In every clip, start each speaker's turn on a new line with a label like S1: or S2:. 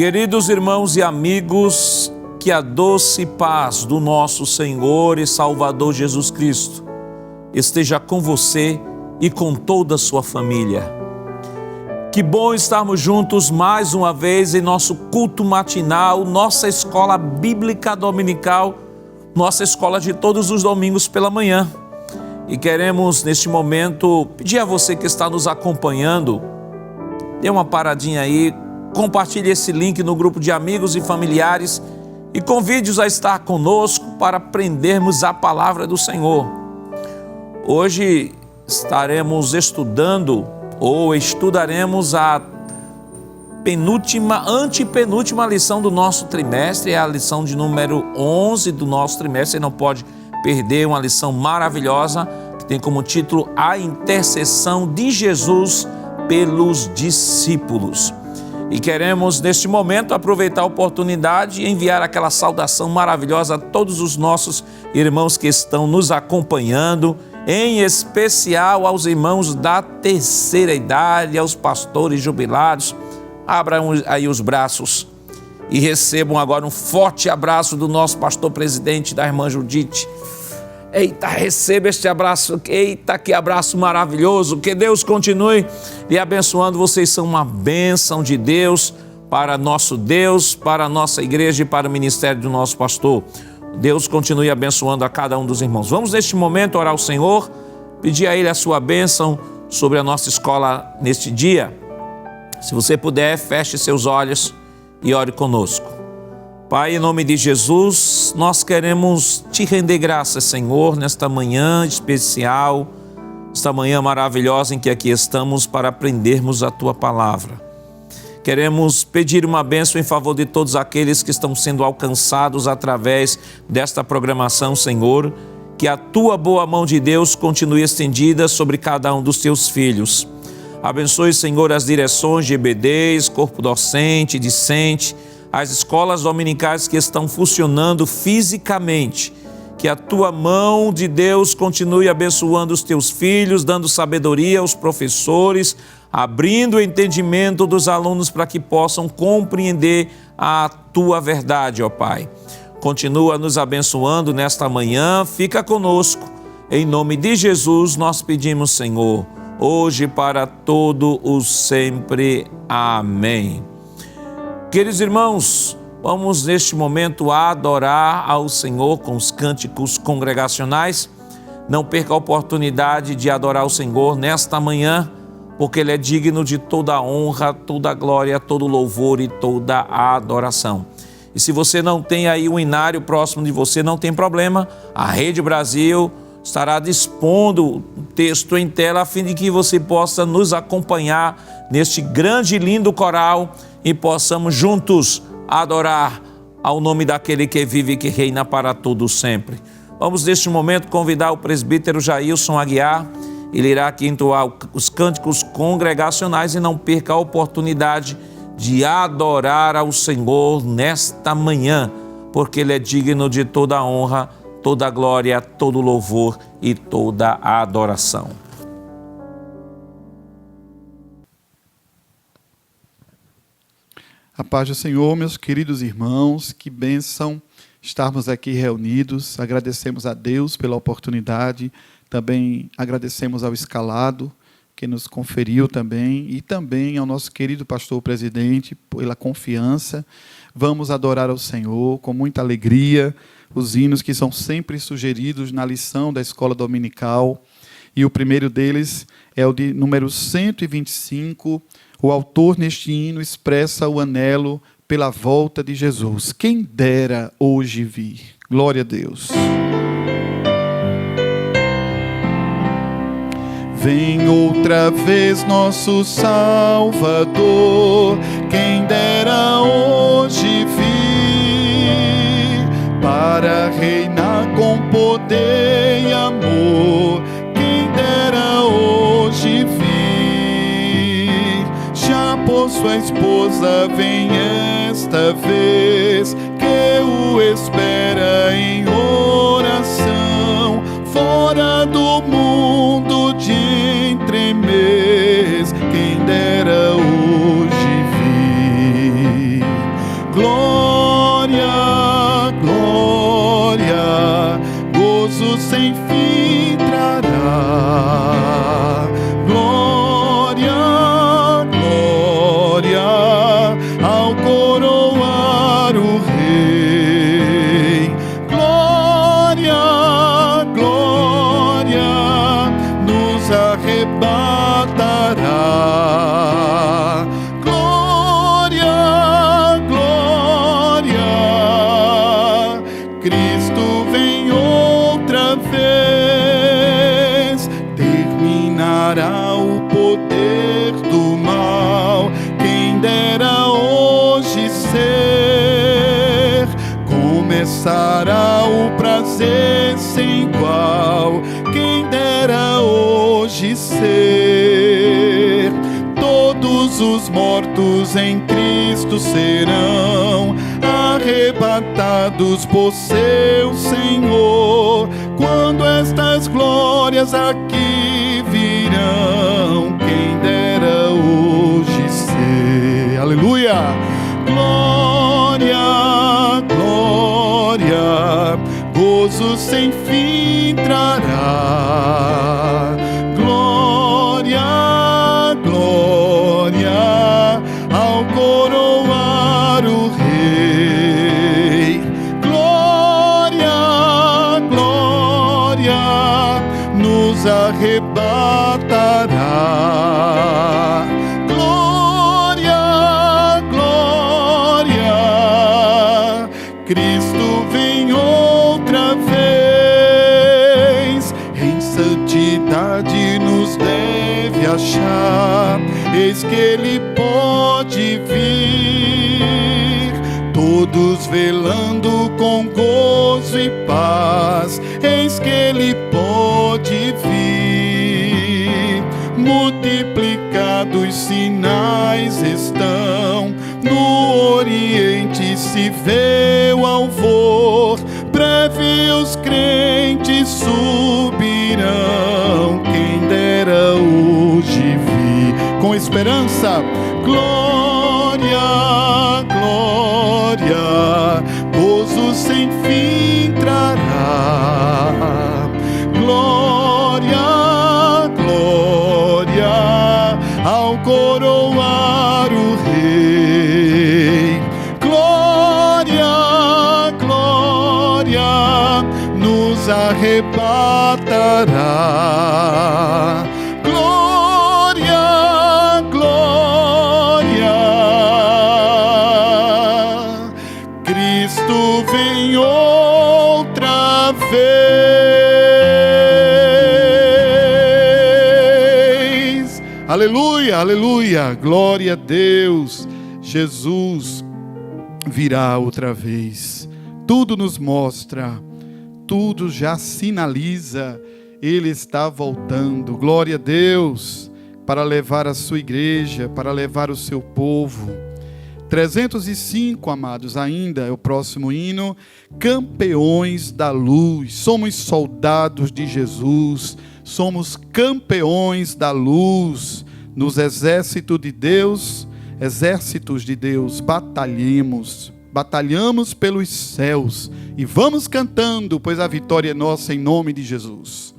S1: Queridos irmãos e amigos, que a doce paz do nosso Senhor e Salvador Jesus Cristo esteja com você e com toda a sua família. Que bom estarmos juntos mais uma vez em nosso culto matinal, nossa escola bíblica dominical, nossa escola de todos os domingos pela manhã. E queremos neste momento pedir a você que está nos acompanhando, dê uma paradinha aí, compartilhe esse link no grupo de amigos e familiares e convide-os a estar conosco para aprendermos a palavra do Senhor. Hoje estaremos estudando ou estudaremos a antepenúltima lição do nosso trimestre, é a lição de número 11 do nosso trimestre. Você não pode perder, uma lição maravilhosa que tem como título A Intercessão de Jesus pelos Discípulos. E queremos neste momento aproveitar a oportunidade e enviar aquela saudação maravilhosa a todos os nossos irmãos que estão nos acompanhando, em especial aos irmãos da terceira idade, aos pastores jubilados. Abram aí os braços e recebam agora um forte abraço do nosso pastor presidente, da irmã Judite. Eita, receba este abraço, eita, que abraço maravilhoso, que Deus continue lhe abençoando. Vocês são uma bênção de Deus, para a nossa igreja e para o ministério do nosso pastor. Deus continue abençoando a cada um dos irmãos. Vamos neste momento orar ao Senhor, pedir a Ele a sua bênção sobre a nossa escola neste dia. Se você puder, feche seus olhos e ore conosco. Pai, em nome de Jesus, nós queremos te render graças, Senhor, nesta manhã especial, esta manhã maravilhosa em que aqui estamos para aprendermos a Tua palavra. Queremos pedir uma bênção em favor de todos aqueles que estão sendo alcançados através desta programação, Senhor, que a Tua boa mão de Deus continue estendida sobre cada um dos Teus filhos. Abençoe, Senhor, as direções de EBDs, corpo docente, discente, as escolas dominicais que estão funcionando fisicamente. Que a Tua mão de Deus continue abençoando os Teus filhos, dando sabedoria aos professores, abrindo o entendimento dos alunos para que possam compreender a Tua verdade, ó Pai. Continua nos abençoando nesta manhã, fica conosco. Em nome de Jesus nós pedimos, Senhor, hoje para todo o sempre. Amém. Queridos irmãos, vamos neste momento adorar ao Senhor com os cânticos congregacionais. Não perca a oportunidade de adorar o Senhor nesta manhã, porque Ele é digno de toda a honra, toda a glória, todo o louvor e toda a adoração. E se você não tem aí um inário próximo de você, não tem problema, a Rede Brasil estará dispondo o texto em tela a fim de que você possa nos acompanhar neste grande e lindo coral e possamos juntos adorar ao nome daquele que vive e que reina para todo sempre. Vamos neste momento convidar o presbítero Jailson Aguiar. Ele irá aqui entoar os cânticos congregacionais e não perca a oportunidade de adorar ao Senhor nesta manhã, porque Ele é digno de toda a honra, toda a glória, todo o louvor e toda a adoração.
S2: A paz do Senhor, meus queridos irmãos, que bênção estarmos aqui reunidos. Agradecemos a Deus pela oportunidade, também agradecemos ao Escalado, que nos conferiu também, e também ao nosso querido pastor presidente, pela confiança. Vamos adorar ao Senhor com muita alegria, os hinos que são sempre sugeridos na lição da escola dominical, e o primeiro deles é o de número 125. O autor neste hino expressa o anelo pela volta de Jesus. Quem dera hoje vir. Glória a Deus. Vem outra vez nosso Salvador, quem dera hoje vir, para reinar com poder e amor, quem dera hoje vir. Já por sua esposa vem esta vez, que o espera em oração, fora do mundo de entremês, quem dera hoje vir. Cristo vem outra vez, terminará o poder do mal. Quem dera hoje ser, começará o prazer sem igual. Quem dera hoje ser, todos os mortos em Cristo serão arrebatados por seu Senhor. Quando estas glórias aqui virão, quem dera hoje ser. Aleluia! Glória, glória, gozo sem fim trará. Glória, glória, ao coroar o Rei. Glória, glória, nos arrebatará. Glória, glória, Cristo vem outra vez. Em santidade nos deve achar, eis que Ele pode vir, todos velando com gozo e paz, eis que Ele pode vir. Multiplicados sinais estão, no Oriente se vê o alvor, breve os crentes subirão. Quem dera hoje vir com esperança. Glória, glória, gozo sem fim trará. Glória, glória, ao coroar o Rei. Glória, glória, nos arrebatará. Glória, glória, Cristo vem outra vez. Aleluia, aleluia, glória a Deus. Jesus virá outra vez. Tudo nos mostra, tudo já sinaliza, Ele está voltando. Glória a Deus, para levar a sua igreja, para levar o seu povo. 305, amados, ainda é o próximo hino. Campeões da luz. Somos soldados de Jesus, somos campeões da luz. Nos exércitos de Deus, batalhamos pelos céus e vamos cantando, pois a vitória é nossa em nome de Jesus.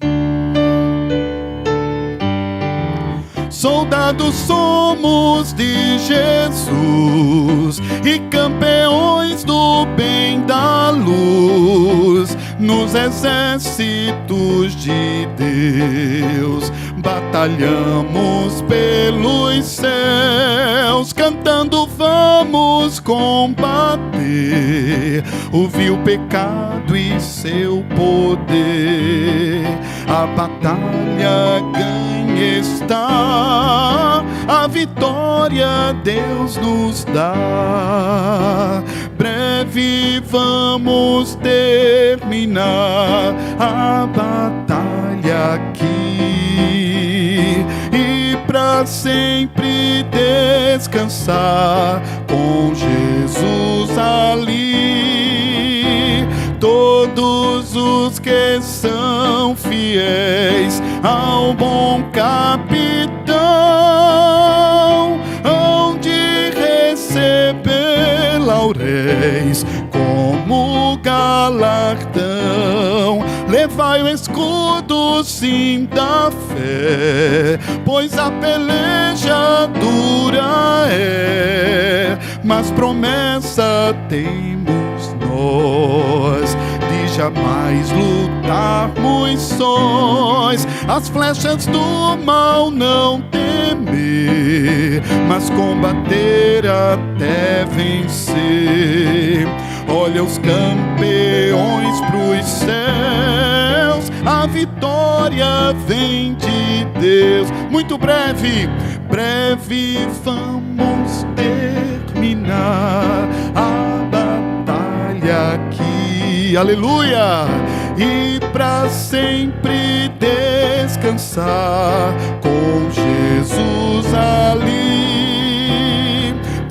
S2: Soldados somos de Jesus e campeões do bem da luz. Nos exércitos de Deus batalhamos pelos céus, cantando vamos combater o vil pecado e seu poder. A batalha ganha está, a vitória Deus nos dá. Breve vamos terminar a batalha aqui e para sempre descansar com Jesus ali. Todos os que são fiéis ao bom capitão hão de receber lauréis como galardão. Levai o escudo sim da fé, pois a peleja dura é, mas promessa temos nós de jamais lutarmos sós. As flechas do mal não temer, mas combater até vencer. Olha os campeões pros céus, a vitória vem de Deus. Muito breve vamos terminar a batalha aqui, aleluia, e pra sempre descansar com Jesus ali.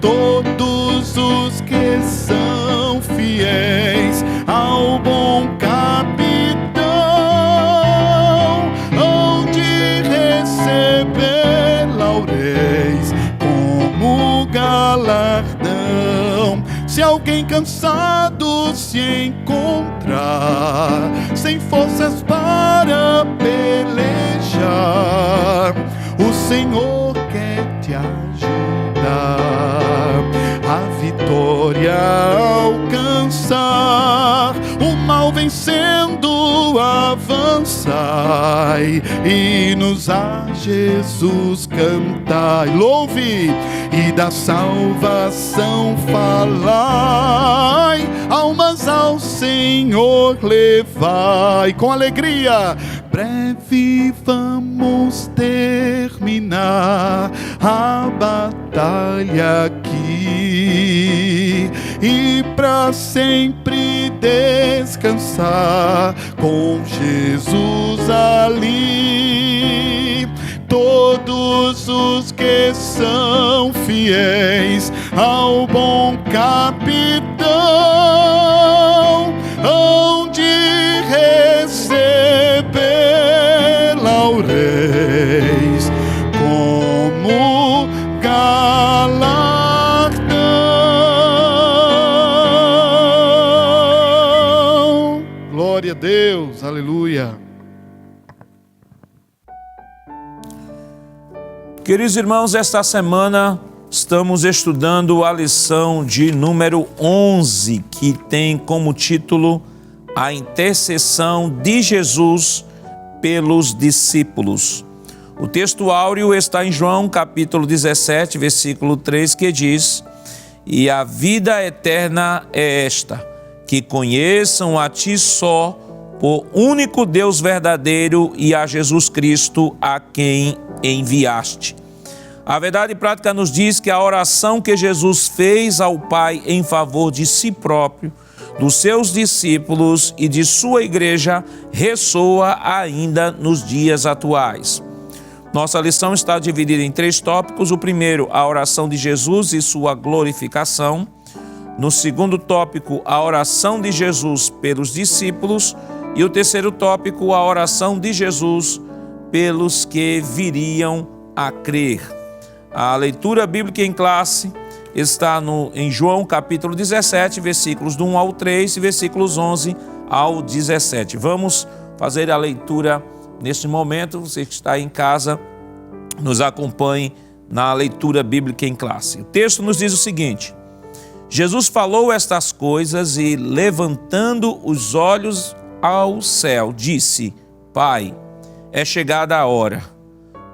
S2: Todos os que são fiéis ao bom capitão hão de receber lauréis como galardão. Se alguém cansado se encontrar, sem forças para pelejar, o Senhor quer te ajudar a vitória alcançar, o mal vencendo avançai, hinos a Jesus cantai. Louve e da salvação falai, almas ao Senhor levai. Com alegria, breve vamos terminar a batalha aqui e pra sempre descansar com Jesus ali. Todos os que são fiéis ao bom capitão hão de receber lauréis como galardão. Glória a Deus, aleluia.
S1: Queridos irmãos, esta semana estamos estudando a lição de número 11, que tem como título A Intercessão de Jesus pelos Discípulos. O texto áureo está em João capítulo 17, versículo 3, que diz: E a vida eterna é esta, que conheçam a Ti só, por único Deus verdadeiro, e a Jesus Cristo, a quem enviaste. A verdade prática nos diz que a oração que Jesus fez ao Pai em favor de si próprio, dos seus discípulos e de sua igreja ressoa ainda nos dias atuais. Nossa lição está dividida em 3 tópicos. O primeiro, a oração de Jesus e sua glorificação. No segundo tópico, a oração de Jesus pelos discípulos. E o terceiro tópico, a oração de Jesus pelos que viriam a crer. A leitura bíblica em classe está em João capítulo 17, versículos do 1 ao 3 e versículos 11 ao 17. Vamos fazer a leitura neste momento. Você que está em casa, nos acompanhe na leitura bíblica em classe. O texto nos diz o seguinte: Jesus falou estas coisas e, levantando os olhos ao céu, disse: Pai, é chegada a hora.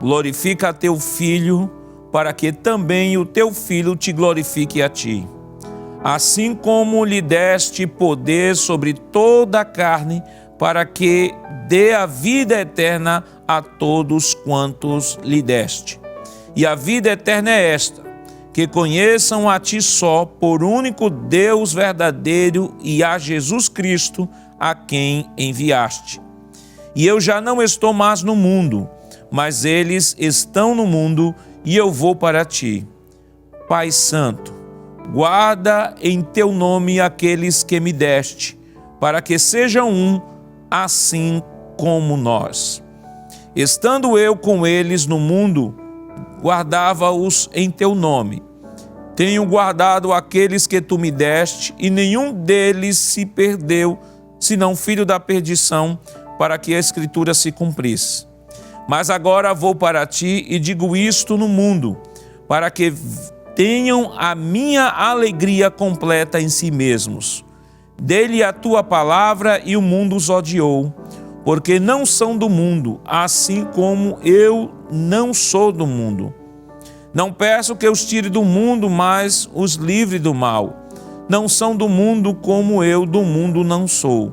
S1: Glorifica a teu Filho, para que também o teu Filho te glorifique a ti. Assim como lhe deste poder sobre toda a carne, para que dê a vida eterna a todos quantos lhe deste. E a vida eterna é esta, que conheçam a ti só, por único Deus verdadeiro, e a Jesus Cristo, a quem enviaste. E eu já não estou mais no mundo, mas eles estão no mundo, e eu vou para ti. Pai Santo, guarda em teu nome aqueles que me deste, para que sejam um, assim como nós. Estando eu com eles no mundo, guardava-os em teu nome. Tenho guardado aqueles que tu me deste, e nenhum deles se perdeu, senão filho da perdição, para que a Escritura se cumprisse. Mas agora vou para ti e digo isto no mundo, para que tenham a minha alegria completa em si mesmos. Dê-lhe a tua palavra e o mundo os odiou, porque não são do mundo, assim como eu não sou do mundo. Não peço que os tire do mundo, mas os livre do mal. não são do mundo como eu do mundo não sou.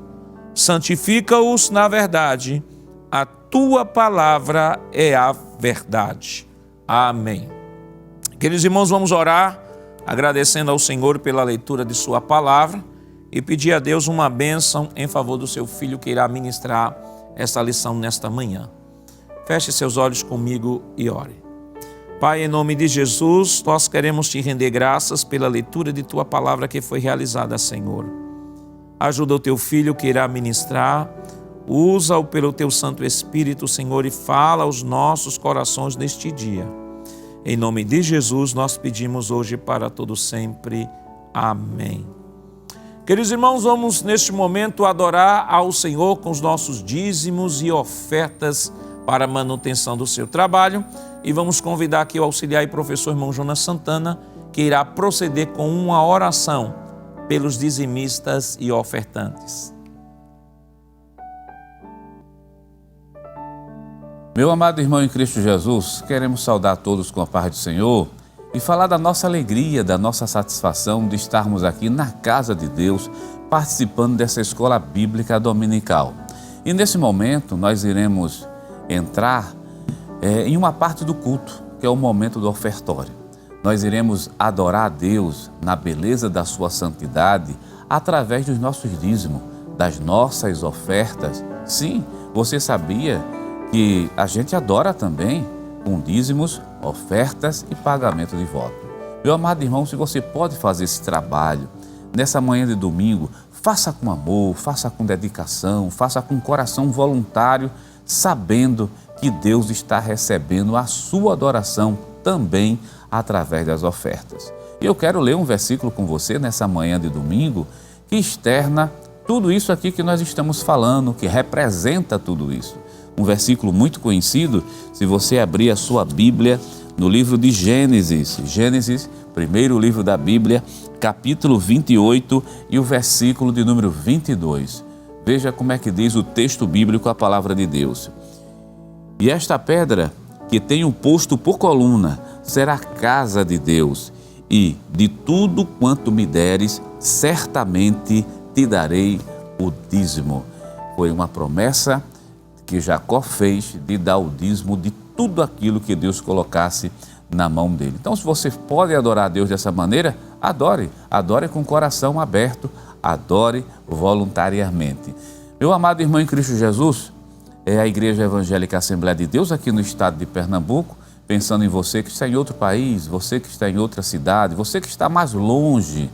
S1: Santifica-os na verdade, a tua palavra é a verdade. Amém. Queridos irmãos, vamos orar, agradecendo ao Senhor pela leitura de sua palavra e pedir a Deus uma bênção em favor do seu filho que irá ministrar esta lição nesta manhã. Feche seus olhos comigo e ore. Pai, em nome de Jesus, nós queremos te render graças pela leitura de tua palavra que foi realizada, Senhor. Ajuda o teu filho que irá ministrar, usa-o pelo teu Santo Espírito, Senhor, e fala aos nossos corações neste dia. Em nome de Jesus, nós pedimos hoje para todo sempre. Amém. Queridos irmãos, vamos neste momento adorar ao Senhor com os nossos dízimos e ofertas para a manutenção do seu trabalho e vamos convidar aqui o auxiliar e professor irmão Jonas Santana, que irá proceder com uma oração pelos dizimistas e ofertantes.
S3: Meu amado irmão em Cristo Jesus, queremos saudar todos com a paz do Senhor e falar da nossa alegria, da nossa satisfação de estarmos aqui na casa de Deus, participando dessa escola bíblica dominical. E nesse momento nós iremos entrar em uma parte do culto, que é o momento do ofertório. Nós iremos adorar a Deus na beleza da sua santidade através dos nossos dízimos, das nossas ofertas. Sim, você sabia que a gente adora também com dízimos, ofertas e pagamento de voto. Meu amado irmão, se você pode fazer esse trabalho nessa manhã de domingo, faça com amor, faça com dedicação, faça com coração voluntário, sabendo que Deus está recebendo a sua adoração também através das ofertas. E eu quero ler um versículo com você nessa manhã de domingo que externa tudo isso aqui que nós estamos falando, que representa tudo isso. Um versículo muito conhecido, se você abrir a sua Bíblia no livro de Gênesis, primeiro livro da Bíblia, capítulo 28 e o versículo de número 22. Veja como é que diz o texto bíblico, a palavra de Deus. E esta pedra que tenho posto por coluna será a casa de Deus, e de tudo quanto me deres, certamente te darei o dízimo. Foi uma promessa que Jacó fez de dar o dízimo de tudo aquilo que Deus colocasse na mão dele. Então, se você pode adorar a Deus dessa maneira, adore com o coração aberto, adore voluntariamente. Meu amado irmão em Cristo Jesus, é a Igreja Evangélica Assembleia de Deus aqui no estado de Pernambuco, pensando em você que está em outro país, você que está em outra cidade, você que está mais longe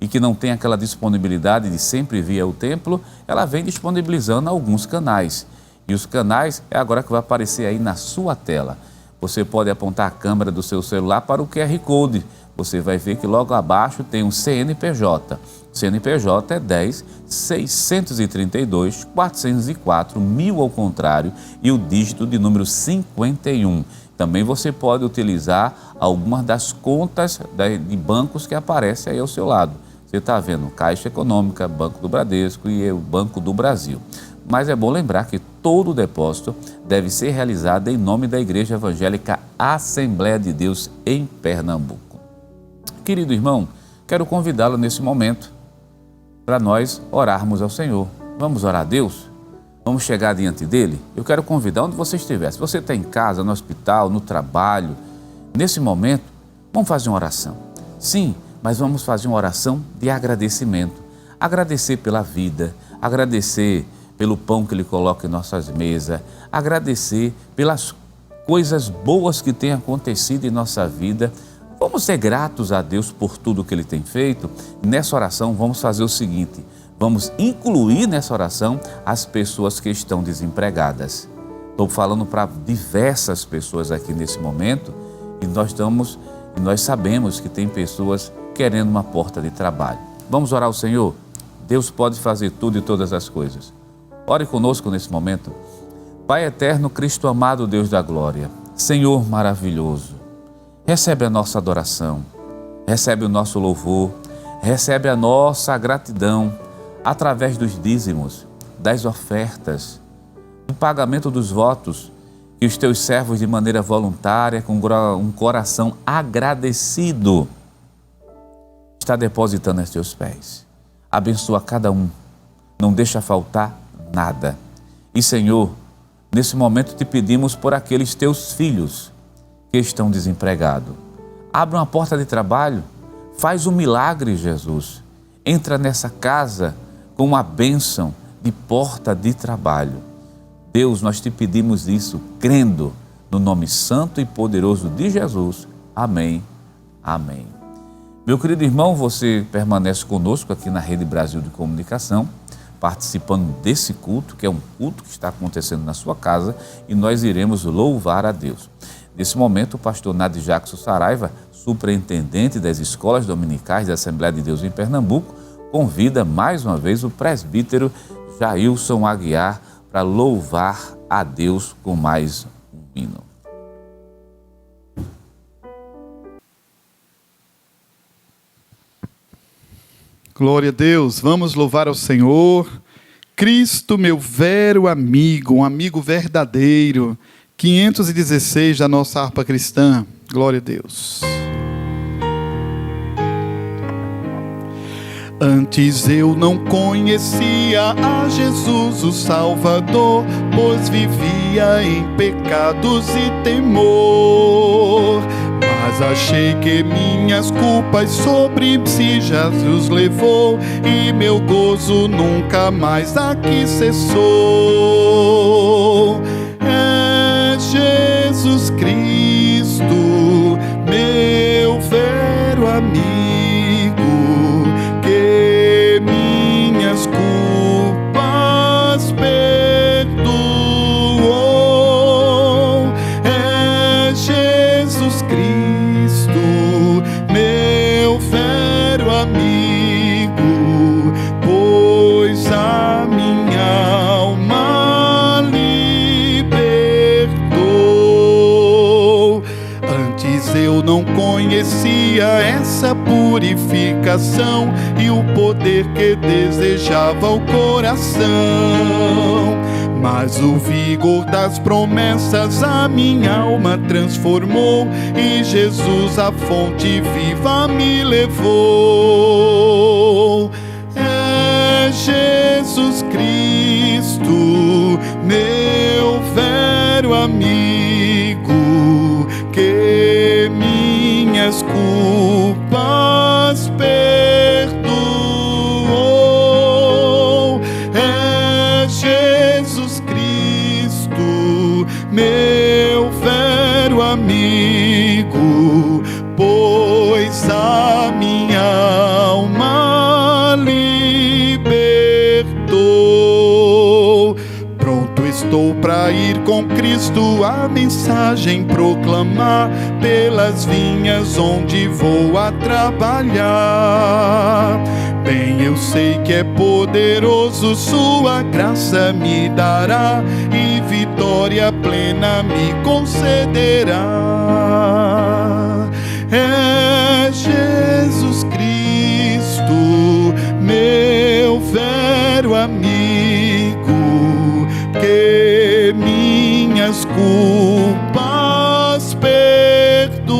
S3: e que não tem aquela disponibilidade de sempre vir ao templo, ela vem disponibilizando alguns canais. E os canais é agora que vai aparecer aí na sua tela. Você pode apontar a câmera do seu celular para o QR Code. Você vai ver que logo abaixo tem um CNPJ. O CNPJ é 10 632 404 1000 ao contrário e o dígito de número 51. Também você pode utilizar algumas das contas de bancos que aparecem aí ao seu lado. Você está vendo Caixa Econômica, Banco do Bradesco e o Banco do Brasil. Mas é bom lembrar que todo o depósito deve ser realizado em nome da Igreja Evangélica Assembleia de Deus em Pernambuco. Querido irmão, quero convidá-lo nesse momento para nós orarmos ao Senhor. Vamos orar a Deus? Vamos chegar diante dele? Eu quero convidar onde você estiver. Se você está em casa, no hospital, no trabalho, nesse momento, vamos fazer uma oração. Sim, mas vamos fazer uma oração de agradecimento. Agradecer pela vida, agradecer pelo pão que Ele coloca em nossas mesas, agradecer pelas coisas boas que têm acontecido em nossa vida. Vamos ser gratos a Deus por tudo que Ele tem feito. Nessa oração vamos fazer o seguinte, vamos incluir nessa oração as pessoas que estão desempregadas. Estou falando para diversas pessoas aqui nesse momento e nós sabemos que tem pessoas querendo uma porta de trabalho. Vamos orar ao Senhor? Deus pode fazer tudo e todas as coisas. Ore conosco nesse momento. Pai eterno, Cristo amado, Deus da glória, Senhor maravilhoso, recebe a nossa adoração, recebe o nosso louvor, recebe a nossa gratidão através dos dízimos, das ofertas, do pagamento dos votos que os teus servos de maneira voluntária, com um coração agradecido, está depositando a teus pés. Abençoa cada um, não deixa faltar nada. E, Senhor, nesse momento te pedimos por aqueles teus filhos que estão desempregados. Abre uma porta de trabalho, faz um milagre, Jesus. Entra nessa casa com uma bênção de porta de trabalho. Deus, nós te pedimos isso, crendo no nome santo e poderoso de Jesus. Amém. Amém. Meu querido irmão, você permanece conosco aqui na Rede Brasil de Comunicação, participando desse culto, que é um culto que está acontecendo na sua casa, e nós iremos louvar a Deus. Nesse momento, o pastor Nadi Jackson Saraiva, superintendente das escolas dominicais da Assembleia de Deus em Pernambuco, convida mais uma vez o presbítero Jailson Aguiar para louvar a Deus com mais um hino.
S2: Glória a Deus, vamos louvar ao Senhor. Cristo, meu vero amigo, um amigo verdadeiro. 516 da nossa harpa cristã. Glória a Deus. Antes eu não conhecia a Jesus o Salvador, pois vivia em pecados e temor. Mas achei que minhas culpas sobre si Jesus levou, e meu gozo nunca mais aqui cessou. É Jesus Cristo, meu vero amigo, que minhas culpas perdoou. É Jesus Cristo, meu vero amigo, pois a minha alma libertou. Antes eu não conhecia essa purificação e o poder que desejava o coração, mas o vigor das promessas a minha alma transformou, e Jesus, a fonte viva, me levou. É Jesus Cristo, meu vero amigo, que minhas culpas perdoou. É Jesus Cristo, meu vero amigo, pois a minha alma libertou. Pronto estou para ir com Cristo a mensagem proclamar, pelas vinhas onde vou a trabalhar. Bem eu sei que é poderoso, sua graça me dará, e vitória plena me concederá. É Jesus Cristo, meu vero amigo, que minhas culpas perdoou.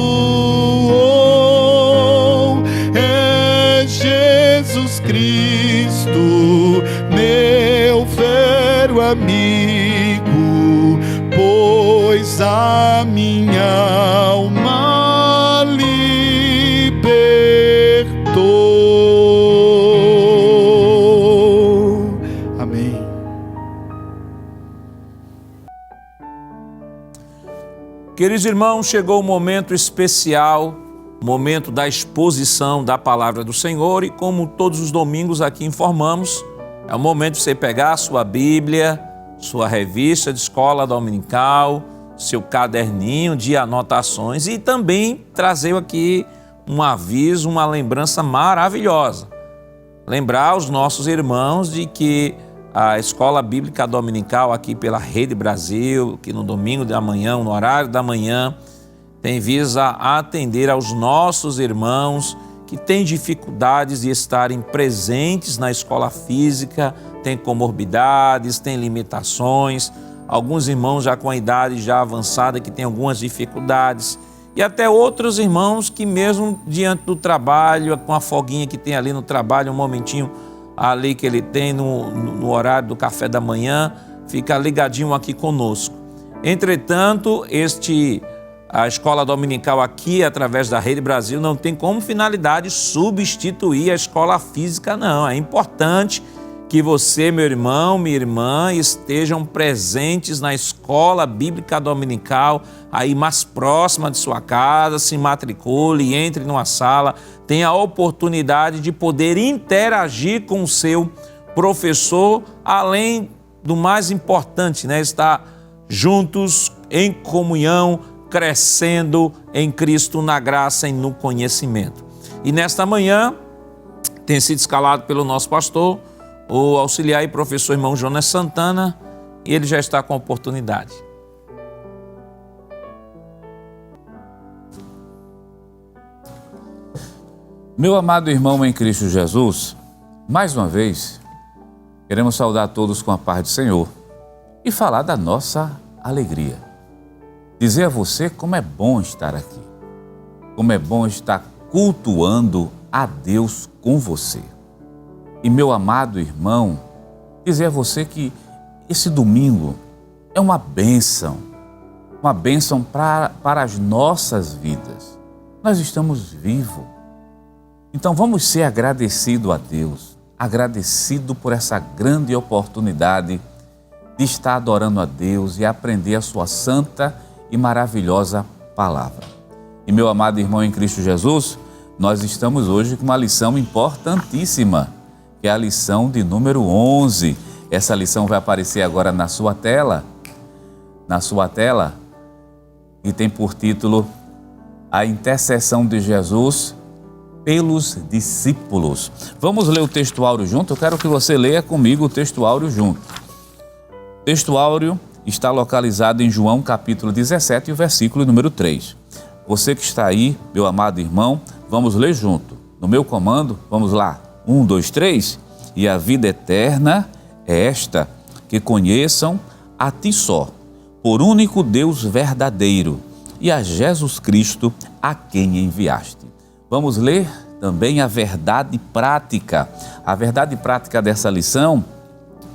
S2: É Jesus Cristo, meu vero amigo, pois a minha alma libertou. Amém.
S1: Queridos irmãos, chegou o momento especial, momento da exposição da palavra do Senhor, e como todos os domingos aqui informamos, é o momento de você pegar a sua Bíblia, sua revista de escola dominical, seu caderninho de anotações, e também trazer aqui um aviso, uma lembrança maravilhosa. Lembrar os nossos irmãos de que a Escola Bíblica Dominical aqui pela Rede Brasil, que no domingo da manhã, no horário da manhã, tem visa atender aos nossos irmãos que têm dificuldades de estarem presentes na escola física, têm comorbidades, têm limitações, alguns irmãos já com a idade já avançada que têm algumas dificuldades. e até outros irmãos que mesmo diante do trabalho, com a folguinha que tem ali no trabalho, um momentinho ali que ele tem no horário do café da manhã, fica ligadinho aqui conosco. Entretanto, a escola dominical aqui, através da Rede Brasil, não tem como finalidade substituir a escola física, não. É importante que você, meu irmão, minha irmã, estejam presentes na escola bíblica dominical, aí mais próxima de sua casa, se matricule, entre numa sala, tenha a oportunidade de poder interagir com o seu professor, além do mais importante, né? Estar juntos em comunhão, crescendo em Cristo, na graça e no conhecimento. E nesta manhã, tem sido escalado pelo nosso pastor, o auxiliar e professor irmão Jonas Santana, e ele já está com a oportunidade.
S3: Meu amado irmão em Cristo Jesus, mais uma vez, queremos saudar todos com a paz do Senhor e falar da nossa alegria. Dizer a você como é bom estar aqui, como é bom estar cultuando a Deus com você. E meu amado irmão, dizer a você que esse domingo é uma bênção para as nossas vidas. Nós estamos vivos. Então vamos ser agradecidos a Deus, agradecido por essa grande oportunidade de estar adorando a Deus e aprender a sua santa e maravilhosa palavra. E meu amado irmão em Cristo Jesus, nós estamos hoje com uma lição importantíssima, que é a lição de número 11. Essa lição vai aparecer agora na sua tela, e tem por título A Intercessão de Jesus pelos discípulos. Vamos ler o texto áureo junto? Eu quero que você leia comigo o texto áureo junto. O texto áureo está localizado em João capítulo 17, o versículo número 3. Você que está aí, meu amado irmão, vamos ler junto. No meu comando, vamos lá. 1, 2, 3. E a vida eterna é esta, que conheçam a ti só, por único Deus verdadeiro, e a Jesus Cristo, a quem enviaste. Vamos ler também a verdade prática. A verdade prática dessa lição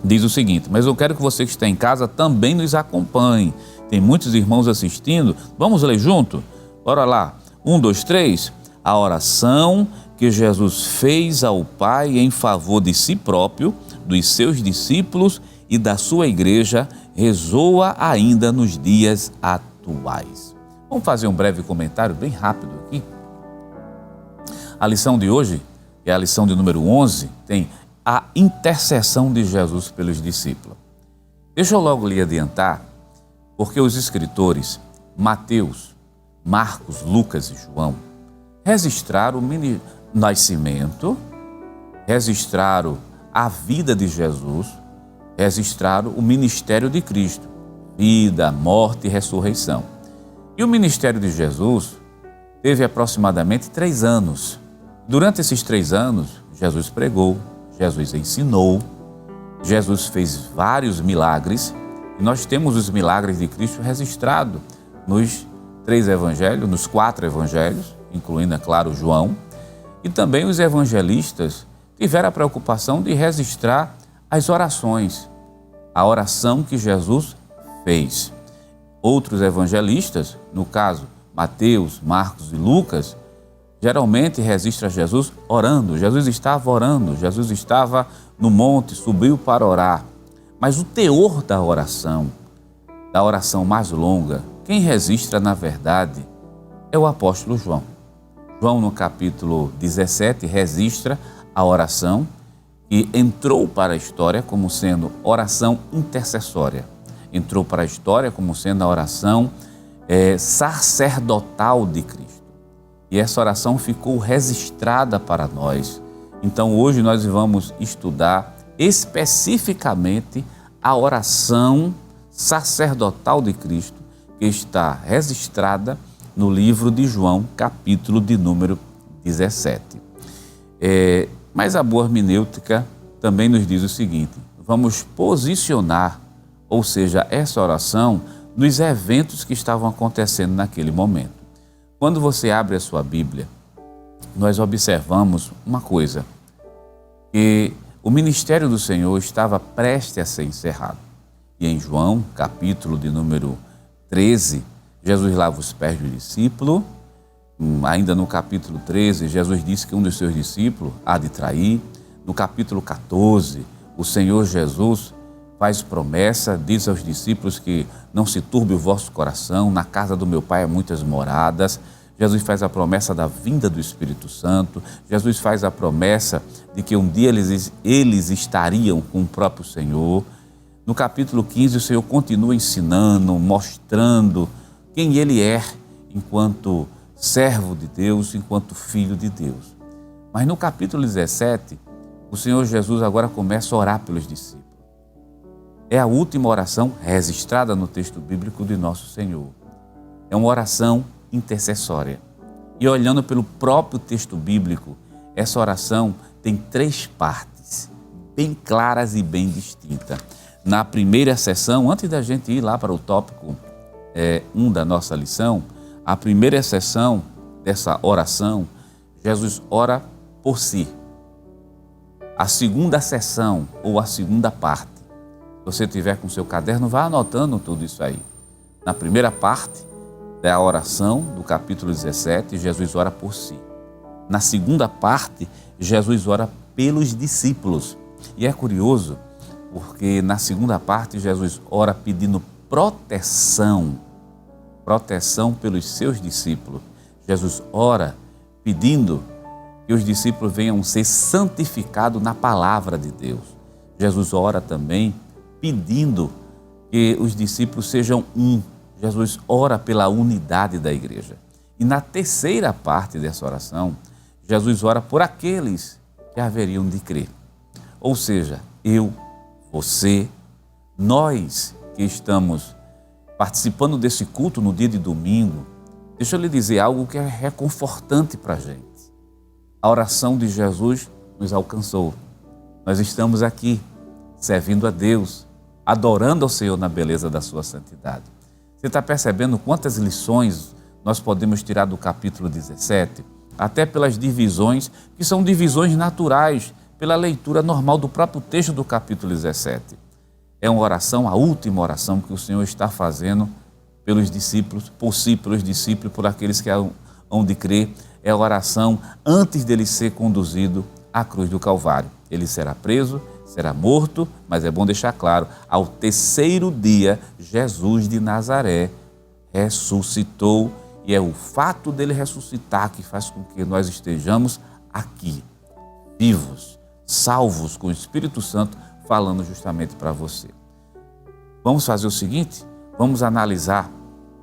S3: diz o seguinte, mas eu quero que você que está em casa também nos acompanhe. Tem muitos irmãos assistindo. Vamos ler junto? Bora lá. 1, 2, 3. A oração que Jesus fez ao Pai em favor de si próprio, dos seus discípulos e da sua igreja ressoa ainda nos dias atuais. Vamos fazer um breve comentário bem rápido aqui. A lição de hoje, que é a lição de número 11, tem a intercessão de Jesus pelos discípulos. Deixa eu logo lhe adiantar, porque os escritores Mateus, Marcos, Lucas e João registraram o nascimento, registraram a vida de Jesus, registraram o ministério de Cristo, vida, morte e ressurreição. E o ministério de Jesus teve aproximadamente 3 anos. Durante esses 3 anos, Jesus pregou, Jesus ensinou, Jesus fez vários milagres, e nós temos os milagres de Cristo registrados nos 3 evangelhos, nos 4 evangelhos, incluindo, é claro, João, e também os evangelistas tiveram a preocupação de registrar as orações, a oração que Jesus fez. Outros evangelistas, no caso Mateus, Marcos e Lucas, geralmente registra Jesus orando. Jesus estava orando, Jesus estava no monte, subiu para orar. Mas o teor da oração mais longa, quem registra na verdade é o apóstolo João. João, no capítulo 17, registra a oração que entrou para a história como sendo oração intercessória. Entrou para a história como sendo a oração sacerdotal de Cristo. E essa oração ficou registrada para nós. Então hoje nós vamos estudar especificamente a oração sacerdotal de Cristo, que está registrada no livro de João, capítulo de número 17. Mas a boa hermenêutica também nos diz o seguinte: vamos posicionar, ou seja, essa oração nos eventos que estavam acontecendo naquele momento. Quando você abre a sua Bíblia, nós observamos uma coisa, que o ministério do Senhor estava prestes a ser encerrado. E em João, capítulo de número 13, Jesus lava os pés do discípulo. Ainda no capítulo 13, Jesus disse que um dos seus discípulos há de trair. No capítulo 14, o Senhor Jesus faz promessa, diz aos discípulos que não se turbe o vosso coração, na casa do meu Pai há muitas moradas. Jesus faz a promessa da vinda do Espírito Santo. Jesus faz a promessa de que um dia eles estariam com o próprio Senhor. No capítulo 15, o Senhor continua ensinando, mostrando quem Ele é enquanto servo de Deus, enquanto filho de Deus. Mas no capítulo 17, o Senhor Jesus agora começa a orar pelos discípulos. É a última oração registrada no texto bíblico de nosso Senhor. É uma oração intercessória. E olhando pelo próprio texto bíblico, essa oração tem 3 partes, bem claras e bem distintas. Na primeira sessão, antes da gente ir lá para o tópico 1 da nossa lição, a primeira sessão dessa oração, Jesus ora por si. A segunda sessão, ou a segunda parte, se você tiver com seu caderno, vá anotando tudo isso aí. Na primeira parte da oração do capítulo 17, Jesus ora por si. Na segunda parte, Jesus ora pelos discípulos. E é curioso, porque na segunda parte, Jesus ora pedindo proteção pelos seus discípulos. Jesus ora pedindo que os discípulos venham ser santificados na palavra de Deus. Jesus ora também pedindo que os discípulos sejam um. Jesus ora pela unidade da igreja. E na terceira parte dessa oração, Jesus ora por aqueles que haveriam de crer. Ou seja, eu, você, nós que estamos participando desse culto no dia de domingo, deixa eu lhe dizer algo que é reconfortante para a gente. A oração de Jesus nos alcançou. Nós estamos aqui, servindo a Deus, adorando ao Senhor na beleza da sua santidade. Você está percebendo quantas lições nós podemos tirar do capítulo 17? Até pelas divisões, que são divisões naturais, pela leitura normal do próprio texto do capítulo 17. É uma oração, a última oração que o Senhor está fazendo pelos discípulos, por si, pelos discípulos, por aqueles que hão de crer. É a oração antes dele ser conduzido à cruz do Calvário. Ele será preso, será morto, mas é bom deixar claro, ao terceiro dia, Jesus de Nazaré ressuscitou, e é o fato dele ressuscitar que faz com que nós estejamos aqui, vivos, salvos, com o Espírito Santo falando justamente para você. Vamos fazer o seguinte, vamos analisar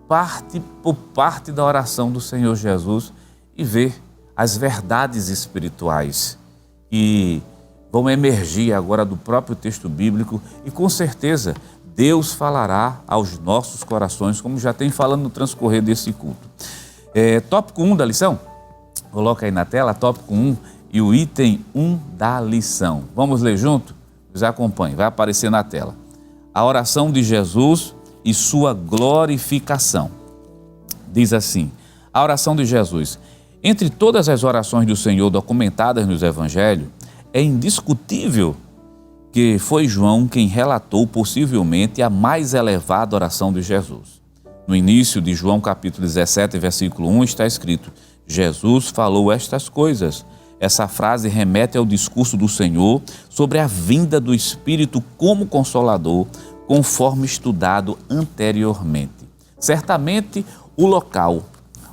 S3: parte por parte da oração do Senhor Jesus e ver as verdades espirituais que vão emergir agora do próprio texto bíblico, e com certeza Deus falará aos nossos corações, como já tem falando no transcorrer desse culto. Tópico 1 da lição, coloca aí na tela, tópico 1 e o item 1 da lição. Vamos ler junto? Nos acompanhe, vai aparecer na tela. A oração de Jesus e sua glorificação. Diz assim, a oração de Jesus. Entre todas as orações do Senhor documentadas nos evangelhos, é indiscutível que foi João quem relatou possivelmente a mais elevada oração de Jesus. No início de João capítulo 17, versículo 1, está escrito: Jesus falou estas coisas. Essa frase remete ao discurso do Senhor sobre a vinda do Espírito como Consolador, conforme estudado anteriormente. Certamente, o local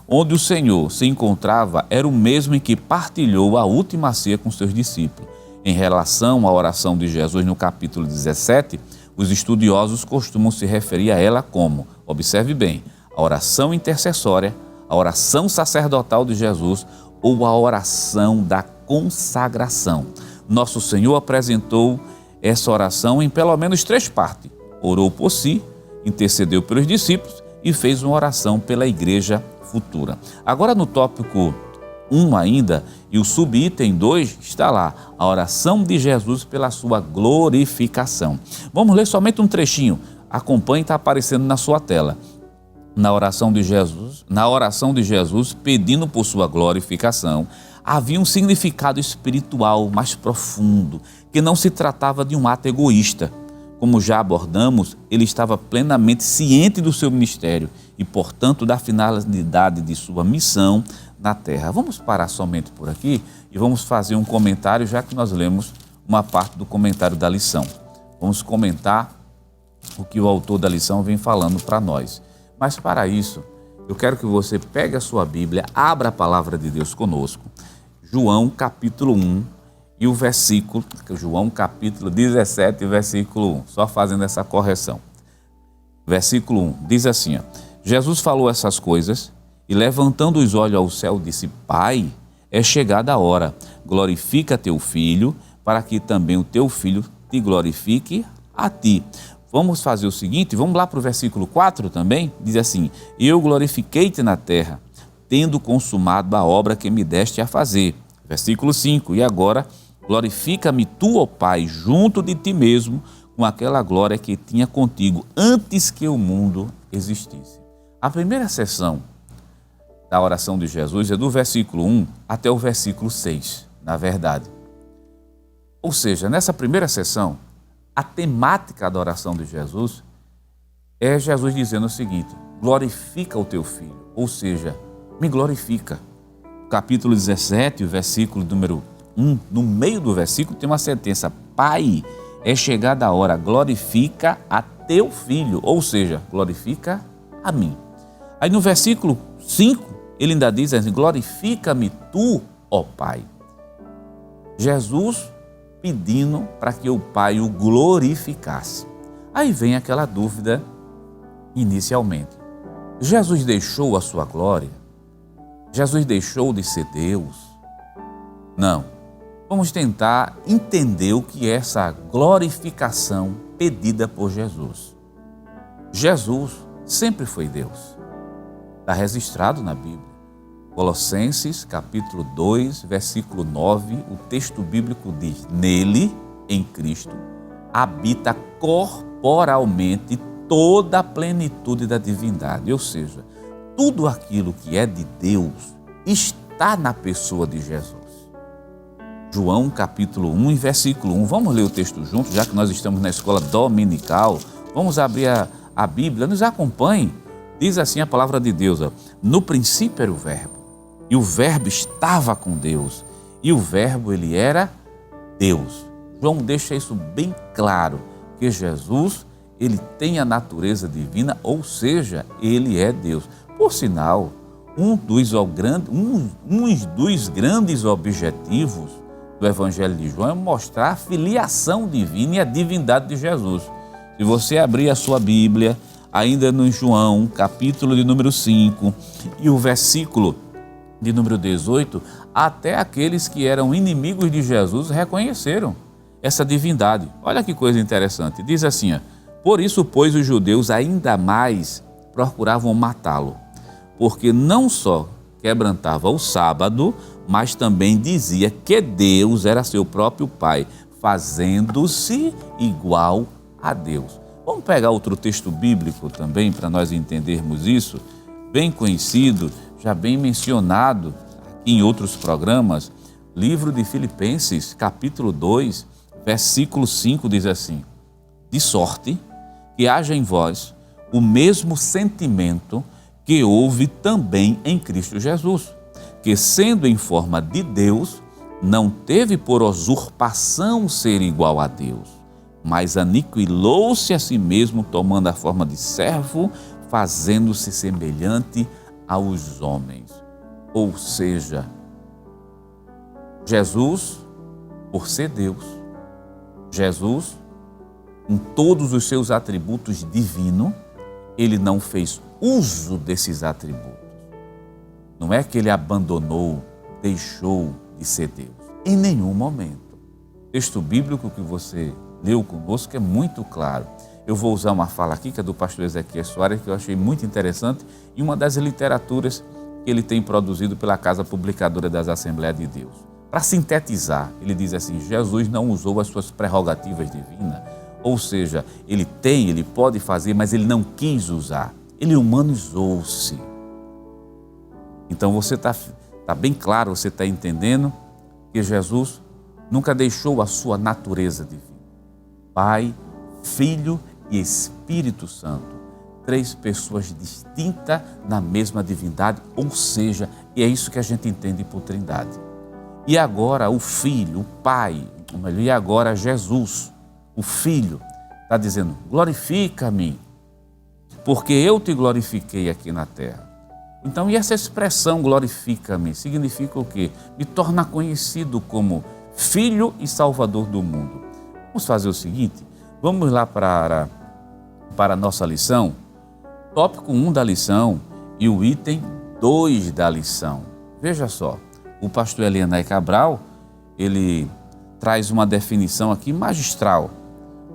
S3: onde o Senhor se encontrava era o mesmo em que partilhou a última ceia com seus discípulos. Em relação à oração de Jesus no capítulo 17, os estudiosos costumam se referir a ela como, observe bem, a oração intercessória, a oração sacerdotal de Jesus ou a oração da consagração. Nosso Senhor apresentou essa oração em pelo menos 3 partes. Orou por si, intercedeu pelos discípulos e fez uma oração pela igreja futura. Agora no tópico 1 ainda, e o subitem 2 está lá, a oração de Jesus pela sua glorificação. Vamos ler somente um trechinho, acompanhe, está aparecendo na sua tela. na oração de Jesus, pedindo por sua glorificação, havia um significado espiritual mais profundo, que não se tratava de um ato egoísta. Como já abordamos, ele estava plenamente ciente do seu ministério e, portanto, da finalidade de sua missão na terra. Vamos parar somente por aqui e vamos fazer um comentário, já que nós lemos uma parte do comentário da lição. Vamos comentar o que o autor da lição vem falando para nós. Mas para isso, eu quero que você pegue a sua Bíblia, abra a palavra de Deus conosco. João capítulo 1 e o versículo, João capítulo 17, versículo 1, só fazendo essa correção. Versículo 1, diz assim, Jesus falou essas coisas e levantando os olhos ao céu disse, Pai, é chegada a hora, glorifica teu filho, para que também o teu filho te glorifique a ti. Vamos fazer o seguinte, vamos lá para o versículo 4 também, diz assim, eu glorifiquei-te na terra, tendo consumado a obra que me deste a fazer. Versículo 5, e agora glorifica-me tu, ó Pai, junto de ti mesmo, com aquela glória que tinha contigo antes que o mundo existisse. A primeira sessão da oração de Jesus é do versículo 1 até o versículo 6, na verdade. Ou seja, nessa primeira sessão, a temática da oração de Jesus é Jesus dizendo o seguinte, glorifica o teu filho, ou seja, me glorifica. Capítulo 17, o versículo número 1, no meio do versículo tem uma sentença, Pai, é chegada a hora, glorifica a teu filho, ou seja, glorifica a mim. Aí no versículo 5, ele ainda diz assim, glorifica-me tu, ó Pai. Jesus pedindo para que o Pai o glorificasse. Aí vem aquela dúvida inicialmente. Jesus deixou a sua glória? Jesus deixou de ser Deus? Não. Vamos tentar entender o que é essa glorificação pedida por Jesus. Jesus sempre foi Deus. Está registrado na Bíblia. Colossenses, capítulo 2, versículo 9, o texto bíblico diz, nele, em Cristo, habita corporalmente toda a plenitude da divindade. Ou seja, tudo aquilo que é de Deus está na pessoa de Jesus. João, capítulo 1 e versículo 1. Vamos ler o texto juntos, já que nós estamos na escola dominical. Vamos abrir a Bíblia, nos acompanhe. Diz assim a palavra de Deus, no princípio era o verbo, e o verbo estava com Deus, e o verbo ele era Deus. João deixa isso bem claro, que Jesus ele tem a natureza divina, ou seja, ele é Deus. Por sinal, um dos grandes objetivos do Evangelho de João é mostrar a filiação divina e a divindade de Jesus. Se você abrir a sua Bíblia, ainda no João, capítulo de número 5, e o versículo de número 18, até aqueles que eram inimigos de Jesus reconheceram essa divindade. Olha que coisa interessante. Diz assim, por isso, pois, os judeus ainda mais procuravam matá-lo, porque não só quebrantava o sábado, mas também dizia que Deus era seu próprio Pai, fazendo-se igual a Deus. Vamos pegar outro texto bíblico também para nós entendermos isso, bem conhecido, já bem mencionado aqui em outros programas, livro de Filipenses, capítulo 2, versículo 5 diz assim, de sorte que haja em vós o mesmo sentimento que houve também em Cristo Jesus, que sendo em forma de Deus, não teve por usurpação ser igual a Deus, mas aniquilou-se a si mesmo, tomando a forma de servo, fazendo-se semelhante aos homens. Ou seja, Jesus, por ser Deus, Jesus, com todos os seus atributos divinos, ele não fez uso desses atributos. Não é que ele abandonou, deixou de ser Deus. Em nenhum momento. O texto bíblico que você leu conosco é muito claro. Eu vou usar uma fala aqui, que é do pastor Ezequiel Soares, que eu achei muito interessante, e uma das literaturas que ele tem produzido pela Casa Publicadora das Assembleias de Deus. Para sintetizar, ele diz assim, Jesus não usou as suas prerrogativas divinas, ou seja, ele pode fazer, mas ele não quis usar. ele humanizou-se. Então você está bem claro, você está entendendo que Jesus nunca deixou a sua natureza divina. Pai, Filho e Espírito Santo. 3 pessoas distintas na mesma divindade, ou seja, e é isso que a gente entende por Trindade. E agora o Filho, o Pai, e agora Jesus, o Filho, está dizendo, glorifica-me, porque eu te glorifiquei aqui na terra. Então, e essa expressão glorifica-me significa o quê? Me torna conhecido como Filho e Salvador do mundo. Vamos fazer o seguinte, vamos lá para a nossa lição, tópico 1 da lição e o item 2 da lição. Veja só, o pastor Elianai Cabral, ele traz uma definição aqui magistral.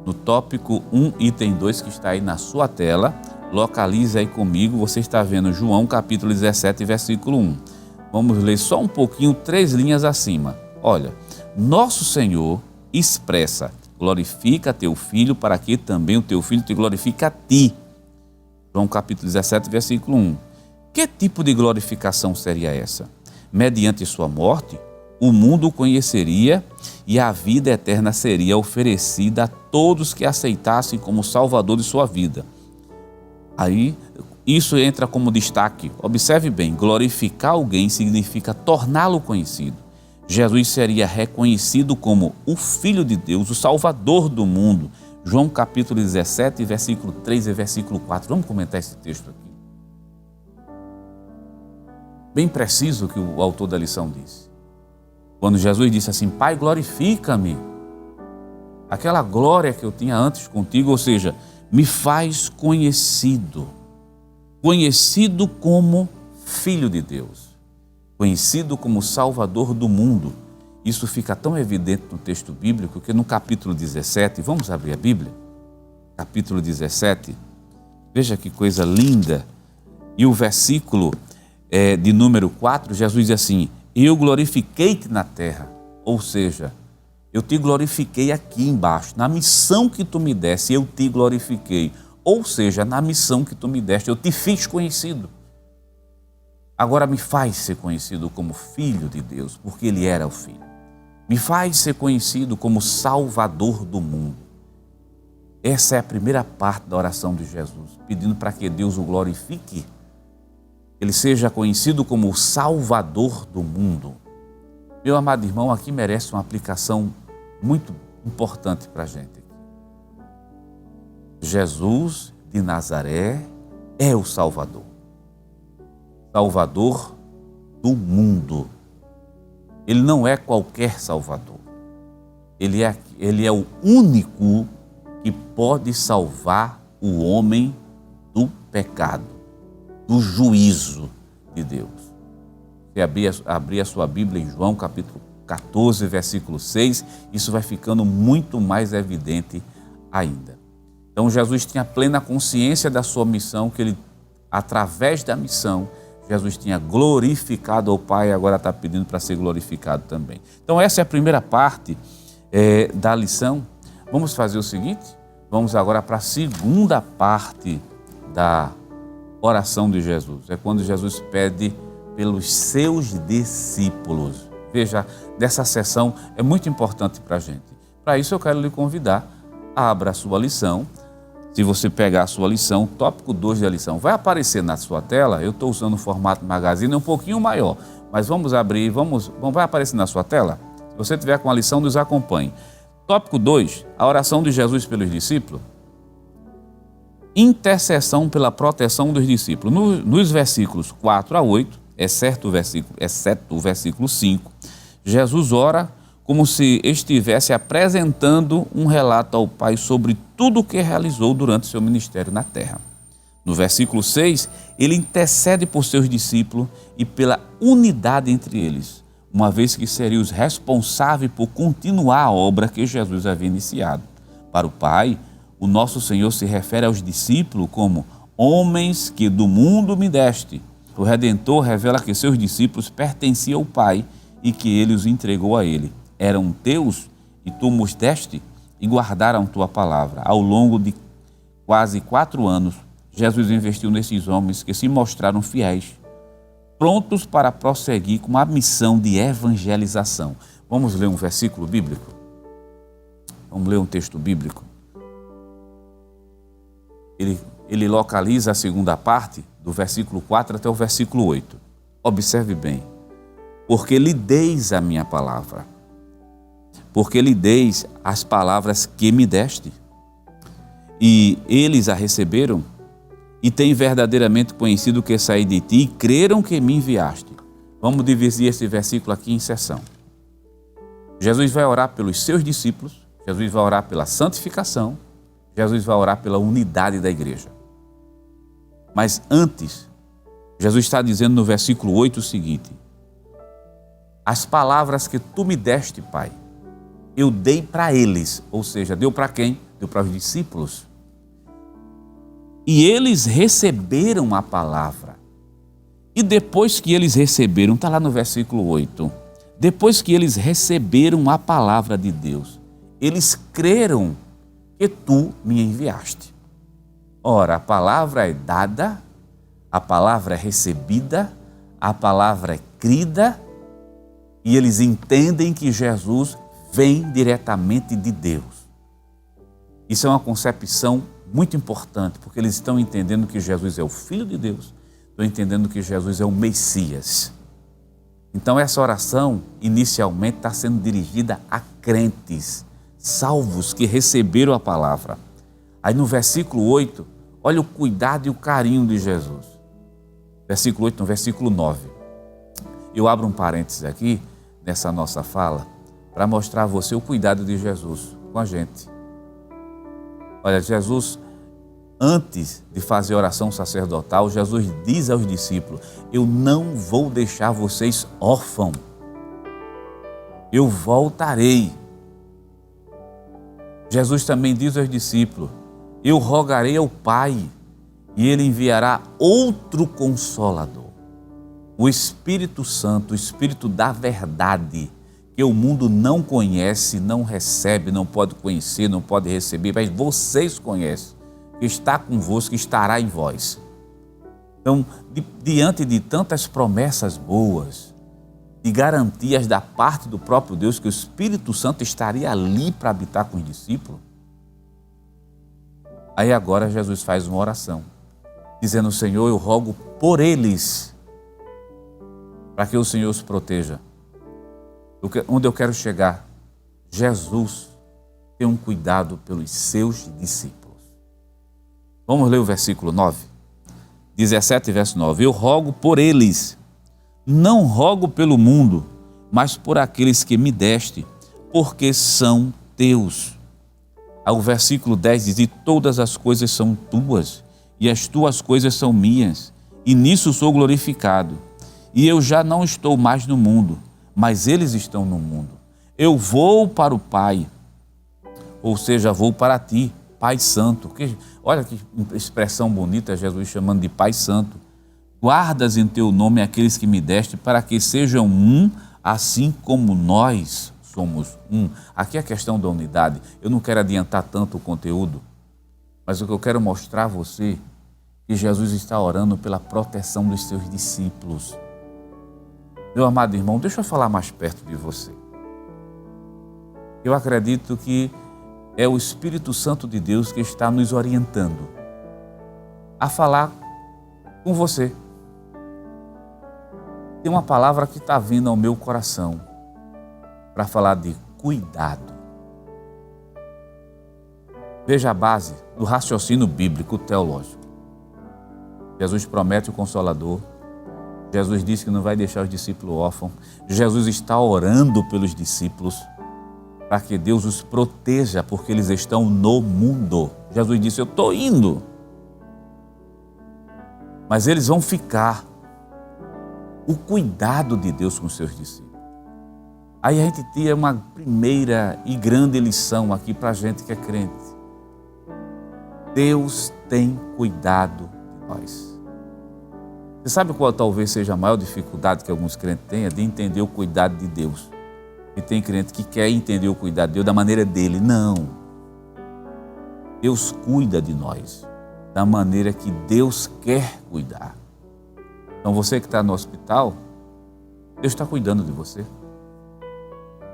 S3: No tópico 1, item 2, que está aí na sua tela, localize aí comigo, você está vendo João capítulo 17, versículo 1. Vamos ler só um pouquinho, 3 linhas acima. Olha, nosso Senhor expressa, glorifica teu filho para que também o teu filho te glorifique a ti. João capítulo 17, versículo 1. Que tipo de glorificação seria essa? Mediante sua morte, o mundo o conheceria e a vida eterna seria oferecida a todos que aceitassem como Salvador de sua vida. Aí, isso entra como destaque. Observe bem, glorificar alguém significa torná-lo conhecido. Jesus seria reconhecido como o Filho de Deus, o Salvador do mundo. João capítulo 17, versículo 3 e versículo 4. Vamos comentar esse texto aqui. Bem preciso o que o autor da lição disse. Quando Jesus disse assim, Pai, glorifica-me. Aquela glória que eu tinha antes contigo, ou seja, me faz conhecido. Conhecido como Filho de Deus. Conhecido como Salvador do mundo. Isso fica tão evidente no texto bíblico que no capítulo 17, vamos abrir a Bíblia? Capítulo 17, veja que coisa linda. E o versículo de número 4, Jesus diz assim, eu glorifiquei-te na terra, ou seja, eu te glorifiquei aqui embaixo, na missão que tu me deste, eu te glorifiquei, ou seja, na missão que tu me deste, eu te fiz conhecido. Agora me faz ser conhecido como Filho de Deus, porque Ele era o Filho. Me faz ser conhecido como Salvador do mundo. Essa é a primeira parte da oração de Jesus, pedindo para que Deus o glorifique. Ele seja conhecido como o Salvador do mundo. Meu amado irmão, aqui merece uma aplicação muito importante para a gente. Jesus de Nazaré é o Salvador. Salvador do mundo. Ele não é qualquer Salvador. Ele é o único que pode salvar o homem do pecado, do juízo de Deus. Se abrir a sua Bíblia em João capítulo 14, versículo 6, isso vai ficando muito mais evidente ainda. Então Jesus tinha plena consciência da sua missão, que ele, através da missão, Jesus tinha glorificado ao Pai e agora está pedindo para ser glorificado também. Então essa é a primeira parte da lição. Vamos fazer o seguinte, vamos agora para a segunda parte da oração de Jesus. É quando Jesus pede pelos seus discípulos. Veja, dessa sessão é muito importante para a gente. Para isso eu quero lhe convidar, abra a sua lição. Se você pegar a sua lição, tópico 2 da lição, vai aparecer na sua tela. Eu estou usando o formato magazine, é um pouquinho maior, mas vamos abrir, vai aparecer na sua tela. Se você tiver com a lição, nos acompanhe. Tópico 2, a oração de Jesus pelos discípulos. Intercessão pela proteção dos discípulos. Nos versículos 4 a 8, exceto o versículo 5, Jesus ora como se estivesse apresentando um relato ao Pai sobre tudo o que realizou durante seu ministério na terra. No versículo 6, ele intercede por seus discípulos e pela unidade entre eles, uma vez que seriam os responsáveis por continuar a obra que Jesus havia iniciado. Para o Pai, o nosso Senhor se refere aos discípulos como homens que do mundo me deste. O Redentor revela que seus discípulos pertenciam ao Pai e que ele os entregou a ele. Eram teus e tu os deste e guardaram tua palavra. Ao longo de quase 4 anos, Jesus investiu nesses homens que se mostraram fiéis, prontos para prosseguir com a missão de evangelização. Vamos ler um versículo bíblico? Vamos ler um texto bíblico? Ele localiza a segunda parte, do versículo 4 até o versículo 8. Observe bem. Porque lhe deis a minha palavra. Porque lhe deis as palavras que me deste. E eles a receberam e têm verdadeiramente conhecido que saí de ti e creram que me enviaste. Vamos dividir esse versículo aqui em seção. Jesus vai orar pelos seus discípulos, Jesus vai orar pela santificação, Jesus vai orar pela unidade da igreja. Mas antes, Jesus está dizendo no versículo 8 o seguinte: as palavras que tu me deste, Pai, eu dei para eles. Ou seja, deu para quem? Deu para os discípulos. E eles receberam a palavra. E depois que eles receberam, está lá no versículo 8, depois que eles receberam a palavra de Deus, eles creram que tu me enviaste. Ora, a palavra é dada, a palavra é recebida, a palavra é crida, e eles entendem que Jesus vem diretamente de Deus. Isso é uma concepção muito importante, porque eles estão entendendo que Jesus é o Filho de Deus, estão entendendo que Jesus é o Messias. Então essa oração, inicialmente, está sendo dirigida a crentes, salvos que receberam a palavra. Aí no versículo 8, olha o cuidado e o carinho de Jesus. Versículo 8, no versículo 9. Eu abro um parênteses aqui, nessa nossa fala, para mostrar a você o cuidado de Jesus com a gente. Olha, Jesus, antes de fazer a oração sacerdotal, Jesus diz aos discípulos: eu não vou deixar vocês órfãos. Eu voltarei. Jesus também diz aos discípulos: eu rogarei ao Pai e Ele enviará outro Consolador, o Espírito Santo, o Espírito da verdade, que o mundo não conhece, não recebe, não pode conhecer, não pode receber, mas vocês conhecem, que está convosco, que estará em vós. Então, diante de tantas promessas boas, de garantias da parte do próprio Deus, que o Espírito Santo estaria ali para habitar com os discípulos, aí agora Jesus faz uma oração, dizendo: Senhor, eu rogo por eles, para que o Senhor os proteja. Onde eu quero chegar? Jesus tem um cuidado pelos seus discípulos. Vamos ler o versículo 9, 17, verso 9. Eu rogo por eles, não rogo pelo mundo, mas por aqueles que me deste, porque são teus. O versículo 10 diz: e todas as coisas são tuas, e as tuas coisas são minhas, e nisso sou glorificado. E eu já não estou mais no mundo, mas eles estão no mundo. Eu vou para o Pai, ou seja, vou para ti, Pai Santo. Olha que expressão bonita, Jesus chamando de Pai Santo. Guardas em teu nome aqueles que me deste, para que sejam um, assim como nós somos um. Aqui é a questão da unidade. Eu não quero adiantar tanto o conteúdo, mas o que eu quero mostrar a você, que Jesus está orando pela proteção dos seus discípulos. Meu amado irmão, deixa eu falar mais perto de você. Eu acredito que é o Espírito Santo de Deus que está nos orientando a falar com você. Tem uma palavra que está vindo ao meu coração para falar de cuidado. Veja a base do raciocínio bíblico teológico. Jesus promete o Consolador. Jesus disse que não vai deixar os discípulos órfãos. Jesus está orando pelos discípulos para que Deus os proteja, porque eles estão no mundo. Jesus disse: eu estou indo, mas eles vão ficar. O cuidado de Deus com os seus discípulos. Aí a gente tira uma primeira e grande lição aqui para a gente que é crente. Deus tem cuidado de nós. Você sabe qual talvez seja a maior dificuldade que alguns crentes têm? É de entender o cuidado de Deus. E tem crente que quer entender o cuidado de Deus da maneira dele. Não. Deus cuida de nós. da maneira que Deus quer cuidar. Então você que está no hospital, Deus está cuidando de você.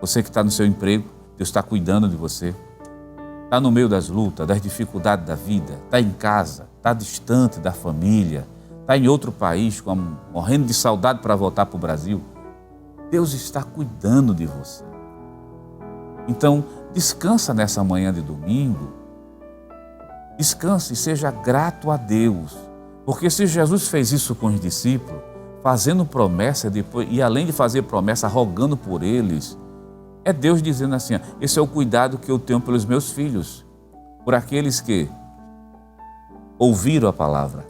S3: Você que está no seu emprego, Deus está cuidando de você. Está no meio das lutas, das dificuldades da vida, está em casa, está distante da família, está em outro país, morrendo de saudade para voltar para o Brasil. Deus está cuidando de você. Então, descansa nessa manhã de domingo. Descanse e seja grato a Deus. Porque se Jesus fez isso com os discípulos, fazendo promessa depois, e além de fazer promessa, rogando por eles, é Deus dizendo assim, esse é o cuidado que eu tenho pelos meus filhos, por aqueles que ouviram a palavra.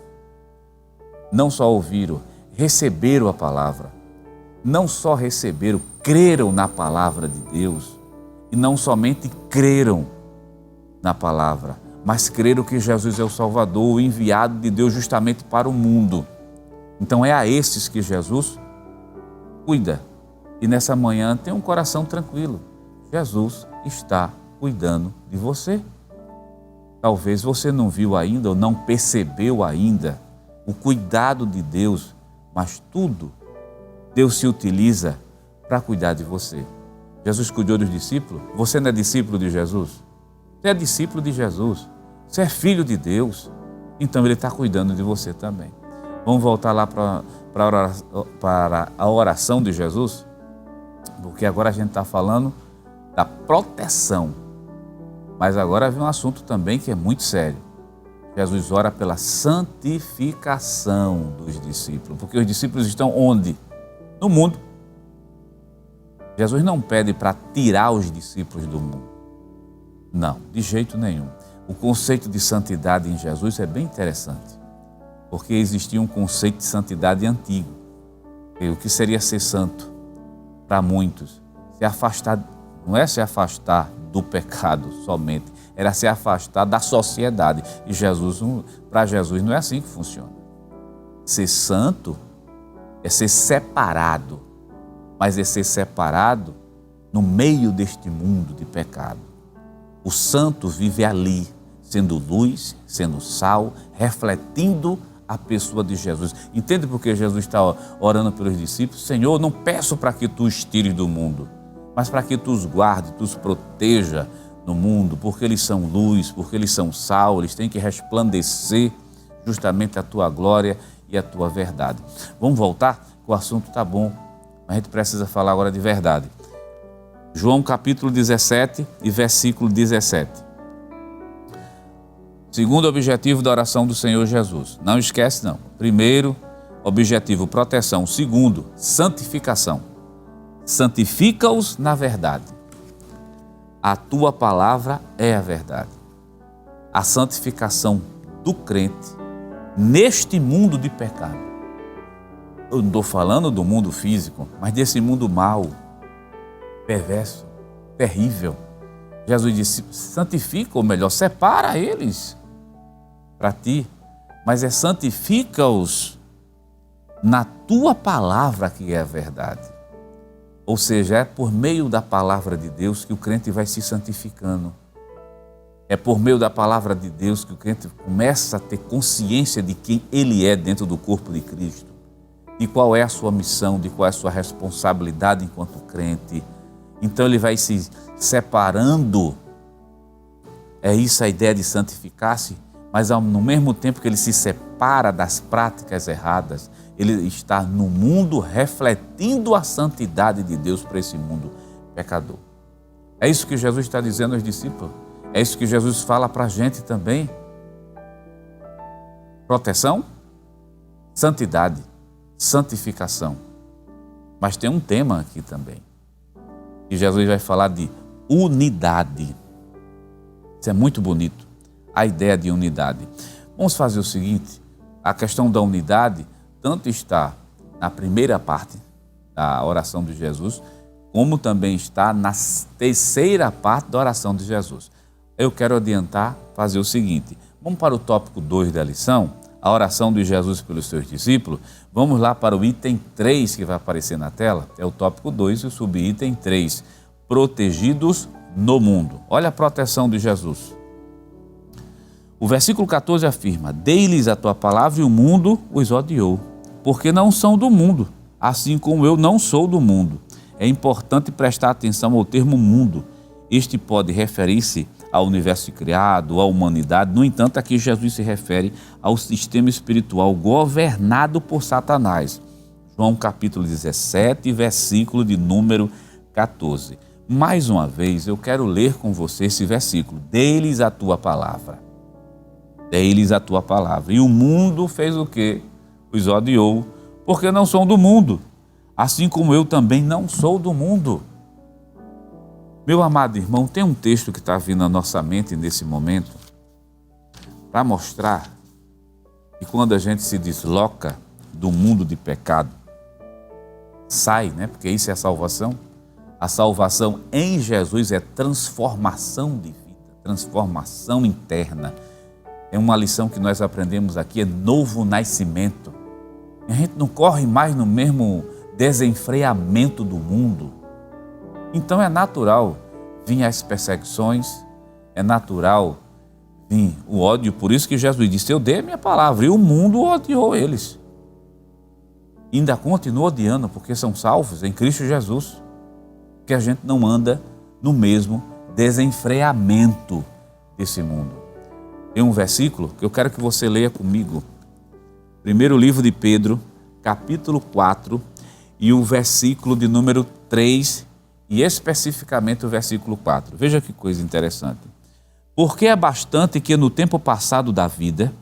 S3: Não só ouviram, receberam a palavra. Não só receberam, creram na palavra de Deus. E não somente creram na palavra, mas creram que Jesus é o Salvador, o enviado de Deus justamente para o mundo. Então é a esses que Jesus cuida. E nessa manhã tenha um coração tranquilo. Jesus está cuidando de você. Talvez você não viu ainda ou não percebeu ainda o cuidado de Deus, mas tudo Deus se utiliza para cuidar de você. Jesus cuidou dos discípulos. Você não é discípulo de Jesus? Você é discípulo de Jesus. Você é filho de Deus. Então Ele está cuidando de você também. Vamos voltar lá para a oração de Jesus? Porque agora a gente está falando da proteção. Mas agora vem um assunto também que é muito sério. Jesus ora pela santificação dos discípulos. Porque os discípulos estão onde? No mundo. Jesus não pede para tirar os discípulos do mundo. Não, de jeito nenhum. O conceito de santidade em Jesus é bem interessante. Porque existia um conceito de santidade antigo. O que seria ser santo? Para muitos, se afastar, não é se afastar do pecado somente, era se afastar da sociedade. E para Jesus não é assim que funciona. Ser santo é ser separado, mas é ser separado no meio deste mundo de pecado. O santo vive ali, sendo luz, sendo sal, refletindo a pessoa de Jesus. Entende por que Jesus está orando pelos discípulos? Senhor, não peço para que tu os tires do mundo, mas para que tu os guarde, tu os proteja no mundo, porque eles são luz, porque eles são sal, eles têm que resplandecer justamente a tua glória e a tua verdade. Vamos voltar? O assunto está bom, mas a gente precisa falar agora de verdade. João capítulo 17 e versículo 17. Segundo objetivo da oração do Senhor Jesus. Não esquece não. Primeiro, objetivo, proteção. Segundo, santificação. Santifica-os na verdade. A tua palavra é a verdade. A santificação do crente neste mundo de pecado. Eu não estou falando do mundo físico, mas desse mundo mau, perverso, terrível. Jesus disse, santifica, ou melhor, separa eles para ti, mas santifica-os na tua palavra que é a verdade. Ou seja, é por meio da palavra de Deus que o crente vai se santificando. É por meio da palavra de Deus que o crente começa a ter consciência de quem ele é dentro do corpo de Cristo, de qual é a sua missão, de qual é a sua responsabilidade enquanto crente. Então ele vai se separando. É isso a ideia de santificar-se, mas no mesmo tempo que ele se separa das práticas erradas, ele está no mundo refletindo a santidade de Deus para esse mundo pecador. É isso que Jesus está dizendo aos discípulos. É isso que Jesus fala para a gente também. Proteção, santidade, santificação. Mas tem um tema aqui também. E Jesus vai falar de unidade. Isso é muito bonito, a ideia de unidade. Vamos fazer o seguinte, a questão da unidade tanto está na primeira parte da oração de Jesus, como também está na terceira parte da oração de Jesus. Eu quero adiantar, fazer o seguinte, vamos para o tópico 2 da lição, a oração de Jesus pelos seus discípulos. Vamos lá para o item 3 que vai aparecer na tela, é o tópico 2 e o subitem 3, protegidos no mundo. Olha a proteção de Jesus. O versículo 14 afirma: dei-lhes a tua palavra e o mundo os odiou, porque não são do mundo, assim como eu não sou do mundo. É importante prestar atenção ao termo mundo. Este pode referir-se ao universo criado, à humanidade. No entanto, aqui Jesus se refere ao sistema espiritual governado por Satanás. João capítulo 17, versículo de número 14. Mais uma vez, eu quero ler com você esse versículo. Dei-lhes a tua palavra. Dei-lhes a tua palavra. E o mundo fez o quê? Os odiou, porque não são do mundo, assim como eu também não sou do mundo. Meu amado irmão, tem um texto que está vindo à nossa mente nesse momento para mostrar que quando a gente se desloca do mundo de pecado, sai, né? Porque isso é a salvação. A salvação em Jesus é transformação de vida, transformação interna. É uma lição que nós aprendemos aqui, é novo nascimento. A gente não corre mais no mesmo desenfreamento do mundo. Então é natural vir as perseguições, é natural vir o ódio. Por isso que Jesus disse: eu dei a minha palavra e o mundo odiou eles. E ainda continua odiando, porque são salvos em Cristo Jesus. Que a gente não anda no mesmo desenfreamento desse mundo. Tem um versículo que eu quero que você leia comigo. Primeiro livro de Pedro, capítulo 4, e o versículo de número 3, e especificamente o versículo 4. Veja que coisa interessante. Porque é bastante que no tempo passado da vida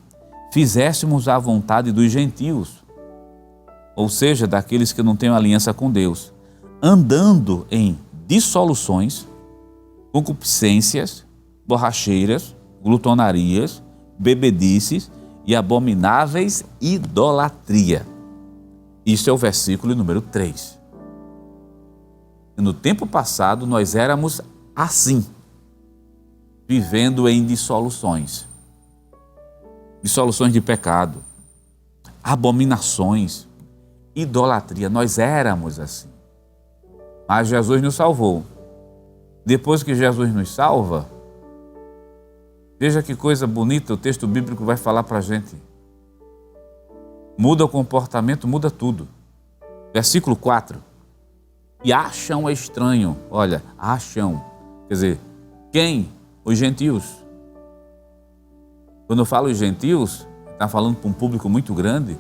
S3: fizéssemos a vontade dos gentios, ou seja, daqueles que não têm aliança com Deus, andando em dissoluções, concupiscências, borracheiras, glutonarias, bebedices e abomináveis idolatria. Isso é o versículo número 3. No tempo passado nós éramos assim, vivendo em dissoluções. Dissoluções de pecado, abominações, idolatria. Nós éramos assim. Mas Jesus nos salvou. Depois que Jesus nos salva, veja que coisa bonita o texto bíblico vai falar para a gente. Muda o comportamento, muda tudo. Versículo 4. E acham estranho, olha, acham, quer dizer, quem? Os gentios. Quando eu falo os gentios, está falando para um público muito grande,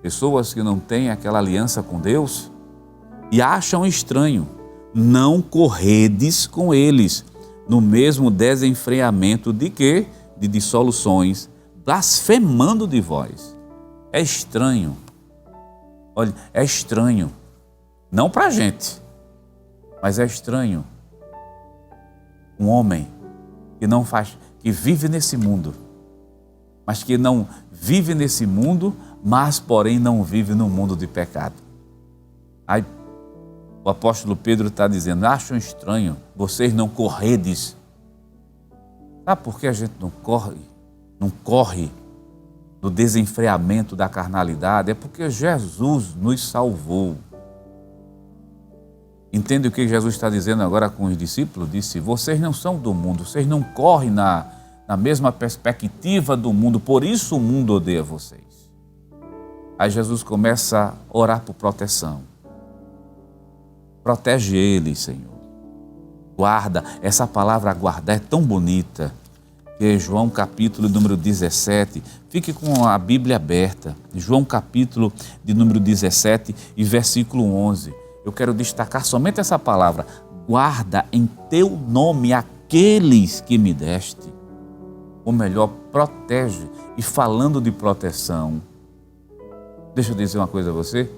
S3: pessoas que não têm aquela aliança com Deus, e acham estranho, não corredes com eles, no mesmo desenfreamento de quê? De dissoluções, blasfemando de vós. É estranho, olha, é estranho, não para a gente, mas é estranho um homem que não faz, que vive nesse mundo, mas que não vive nesse mundo, mas porém não vive no mundo de pecado. Aí o apóstolo Pedro está dizendo: acham estranho, vocês não corredes. Sabe por que a gente não corre do desenfreamento da carnalidade? É porque Jesus nos salvou. Entende o que Jesus está dizendo agora com os discípulos? Disse: vocês não são do mundo, vocês não correm na mesma perspectiva do mundo, por isso o mundo odeia vocês. Aí Jesus começa a orar por proteção. Protege eles, Senhor. Guarda, essa palavra guardar é tão bonita, que é João capítulo número 17, fique com a Bíblia aberta, João capítulo de número 17 e versículo 11. Eu quero destacar somente essa palavra: guarda em teu nome aqueles que me deste. Ou melhor, protege. E falando de proteção, deixa eu dizer uma coisa a você.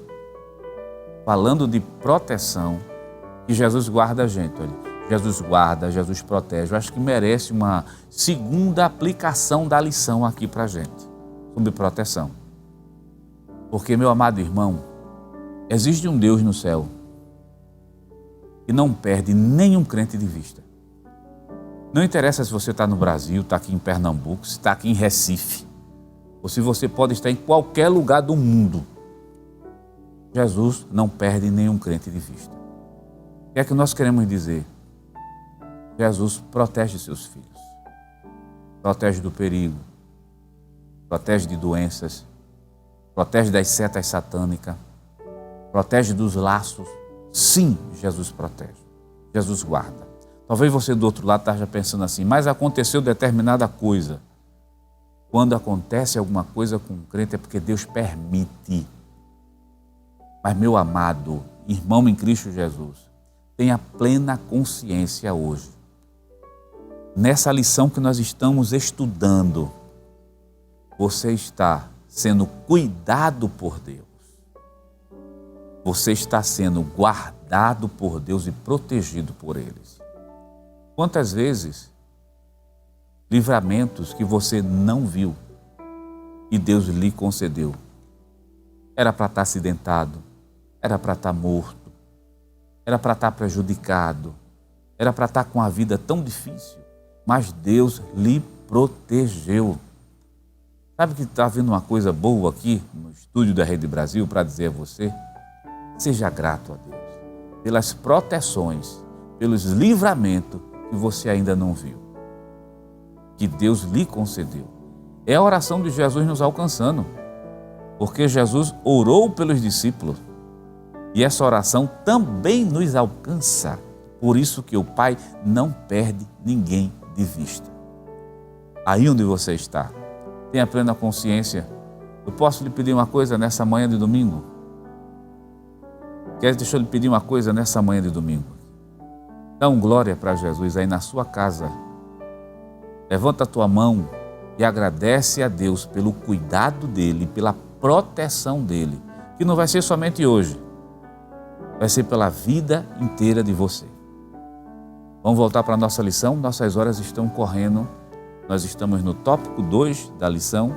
S3: Falando de proteção, que Jesus guarda a gente, olha. Jesus guarda, Jesus protege. Eu acho que merece uma segunda aplicação da lição aqui para a gente, sobre proteção. Porque, meu amado irmão, existe um Deus no céu que não perde nenhum crente de vista. Não interessa se você está no Brasil, está aqui em Pernambuco, se está aqui em Recife, ou se você pode estar em qualquer lugar do mundo. Jesus não perde nenhum crente de vista. O que é que nós queremos dizer? Jesus protege seus filhos. Protege do perigo, protege de doenças, protege das setas satânicas, protege dos laços. Sim, Jesus protege, Jesus guarda. Talvez você do outro lado esteja pensando assim, mas aconteceu determinada coisa. Quando acontece alguma coisa com o crente é porque Deus permite. Mas, meu amado irmão em Cristo Jesus, tenha plena consciência hoje. Nessa lição que nós estamos estudando, você está sendo cuidado por Deus. Você está sendo guardado por Deus e protegido por eles. Quantas vezes livramentos que você não viu e Deus lhe concedeu? Era para estar acidentado, era para estar morto, era para estar prejudicado, era para estar com a vida tão difícil, mas Deus lhe protegeu. Sabe que está havendo uma coisa boa aqui no estúdio da Rede Brasil para dizer a você? Seja grato a Deus pelas proteções, pelos livramentos que você ainda não viu, que Deus lhe concedeu. É a oração de Jesus nos alcançando, porque Jesus orou pelos discípulos e essa oração também nos alcança. Por isso que o Pai não perde ninguém de vista. Aí onde você está, tenha plena consciência. Eu posso lhe pedir uma coisa nessa manhã de domingo? Deixa eu lhe pedir uma coisa nessa manhã de domingo. Dá um glória para Jesus aí na sua casa. Levanta a tua mão e agradece a Deus pelo cuidado dEle, pela proteção dEle, que não vai ser somente hoje, vai ser pela vida inteira de você. Vamos voltar para a nossa lição, nossas horas estão correndo, nós estamos no tópico 2 da lição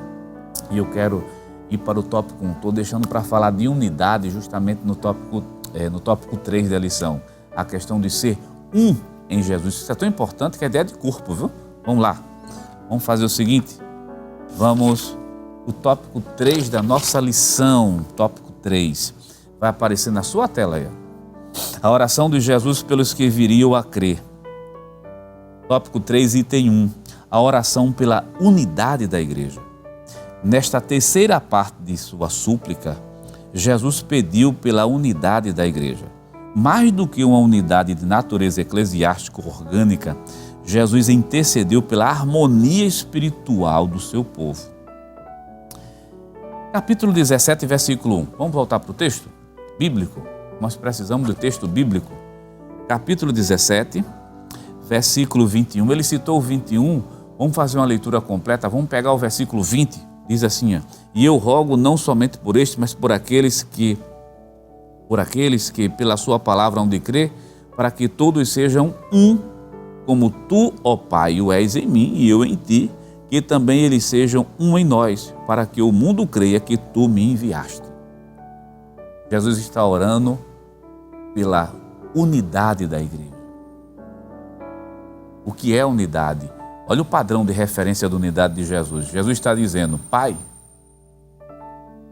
S3: e eu quero ir para o tópico 1. Estou deixando para falar de unidade justamente no tópico 3 da lição, a questão de ser um em Jesus. Isso é tão importante que é ideia de corpo, viu? Vamos lá, vamos fazer o seguinte, o tópico 3 da nossa lição, tópico 3, vai aparecer na sua tela aí. A oração de Jesus pelos que viriam a crer. Tópico 3, item 1, a oração pela unidade da igreja. Nesta terceira parte de sua súplica, Jesus pediu pela unidade da igreja. Mais do que uma unidade de natureza eclesiástica orgânica, Jesus intercedeu pela harmonia espiritual do seu povo. Capítulo 17, versículo 1. Vamos voltar para o texto bíblico? Nós precisamos do texto bíblico. Capítulo 17, versículo 21. Ele citou o 21. Vamos fazer uma leitura completa. Vamos pegar o versículo 20. Diz assim, e eu rogo não somente por este, mas por aqueles que pela sua palavra hão de crer, para que todos sejam um, como tu, ó Pai, o és em mim e eu em ti, que também eles sejam um em nós, para que o mundo creia que tu me enviaste. Jesus está orando pela unidade da igreja. O que é unidade? Olha o padrão de referência da unidade de Jesus. Jesus está dizendo, Pai,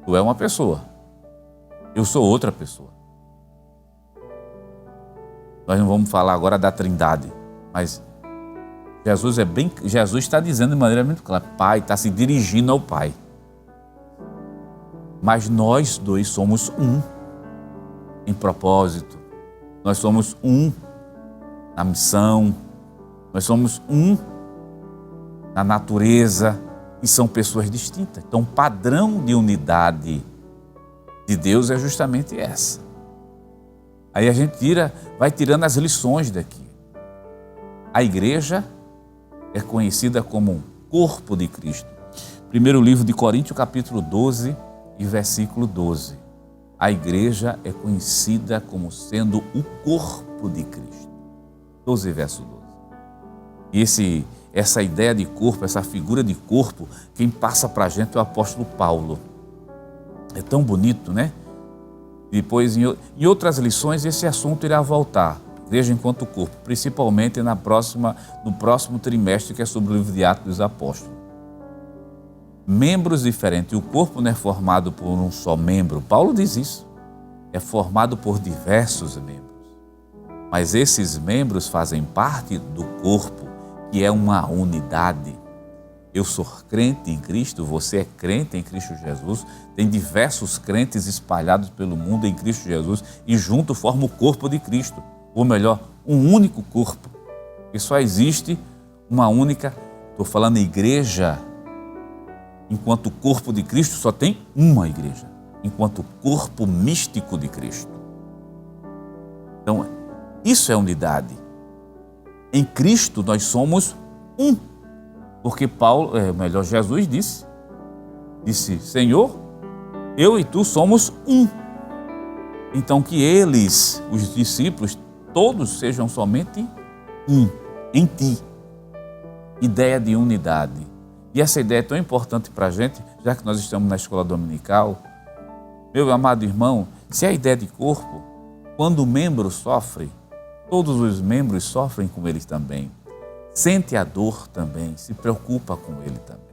S3: tu é uma pessoa, eu sou outra pessoa. Nós não vamos falar agora da Trindade, mas Jesus está dizendo de maneira muito clara, Pai, está se dirigindo ao Pai. Mas nós dois somos um em propósito, nós somos um na missão, nós somos um na natureza, e são pessoas distintas. Então, o padrão de unidade de Deus é justamente essa. Aí a gente vai tirando as lições daqui. A igreja é conhecida como um corpo de Cristo. Primeiro livro de Coríntios, capítulo 12 e versículo 12. A igreja é conhecida como sendo o corpo de Cristo. 12, verso 12. E essa ideia de corpo, essa figura de corpo, quem passa para a gente é o apóstolo Paulo. É tão bonito, né? Depois, em outras lições, esse assunto irá voltar. Igreja enquanto corpo, principalmente no próximo trimestre, que é sobre o livro de Atos dos Apóstolos. Membros diferentes. O corpo não é formado por um só membro. Paulo diz isso. É formado por diversos membros. Mas esses membros fazem parte do corpo, que é uma unidade. Eu sou crente em Cristo, você é crente em Cristo Jesus, tem diversos crentes espalhados pelo mundo em Cristo Jesus e junto formam o corpo de Cristo, ou melhor, um único corpo. E só existe uma única, estou falando igreja, enquanto corpo de Cristo só tem uma igreja, enquanto corpo místico de Cristo. Então, isso é unidade. Em Cristo nós somos um. Porque Jesus disse, Senhor, eu e tu somos um. Então que eles, os discípulos, todos sejam somente um, em ti. Ideia de unidade. E essa ideia é tão importante para a gente, já que nós estamos na escola dominical. Meu amado irmão, se a ideia de corpo, quando o membro sofre, todos os membros sofrem com ele também. Sente a dor também, se preocupa com ele também.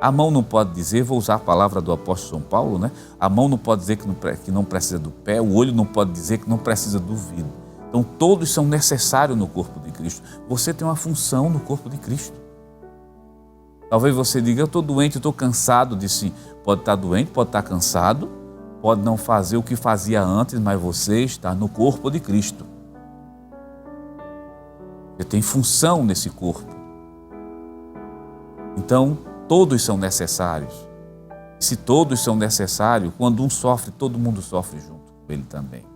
S3: A mão não pode dizer, vou usar a palavra do apóstolo São Paulo, né? A mão não pode dizer que não precisa do pé, o olho não pode dizer que não precisa do ouvido. Então todos são necessários no corpo de Cristo. Você tem uma função no corpo de Cristo. Talvez você diga, eu estou doente, eu estou cansado. Sim, pode estar doente, pode estar cansado, pode não fazer o que fazia antes, mas você está no corpo de Cristo. Você tem função nesse corpo. Então, todos são necessários. Se todos são necessários, quando um sofre, todo mundo sofre junto com ele também.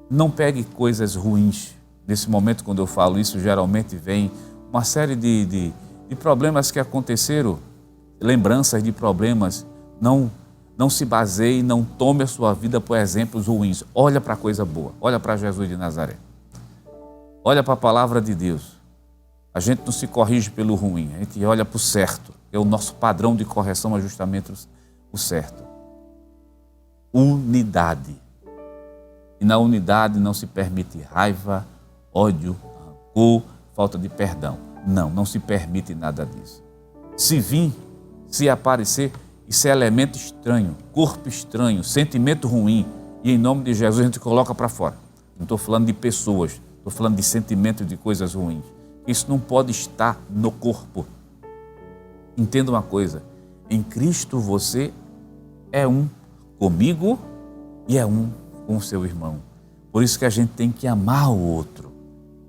S3: Não pegue coisas ruins. Nesse momento, quando eu falo isso, geralmente vem uma série de problemas que aconteceram, lembranças de problemas. Não se baseie, não tome a sua vida por exemplos ruins. Olha para a coisa boa, olha para Jesus de Nazaré. Olha para a palavra de Deus. A gente não se corrige pelo ruim, a gente olha para o certo. É o nosso padrão de correção, é justamente o certo. Unidade. E na unidade não se permite raiva, ódio, rancor, falta de perdão. Não se permite nada disso. Se vir, se aparecer, isso é elemento estranho, corpo estranho, sentimento ruim. E em nome de Jesus a gente coloca para fora. Não estou falando de pessoas, estou falando de sentimentos, de coisas ruins. Isso não pode estar no corpo. Entenda uma coisa, em Cristo você é um comigo e é um com o seu irmão. Por isso que a gente tem que amar o outro.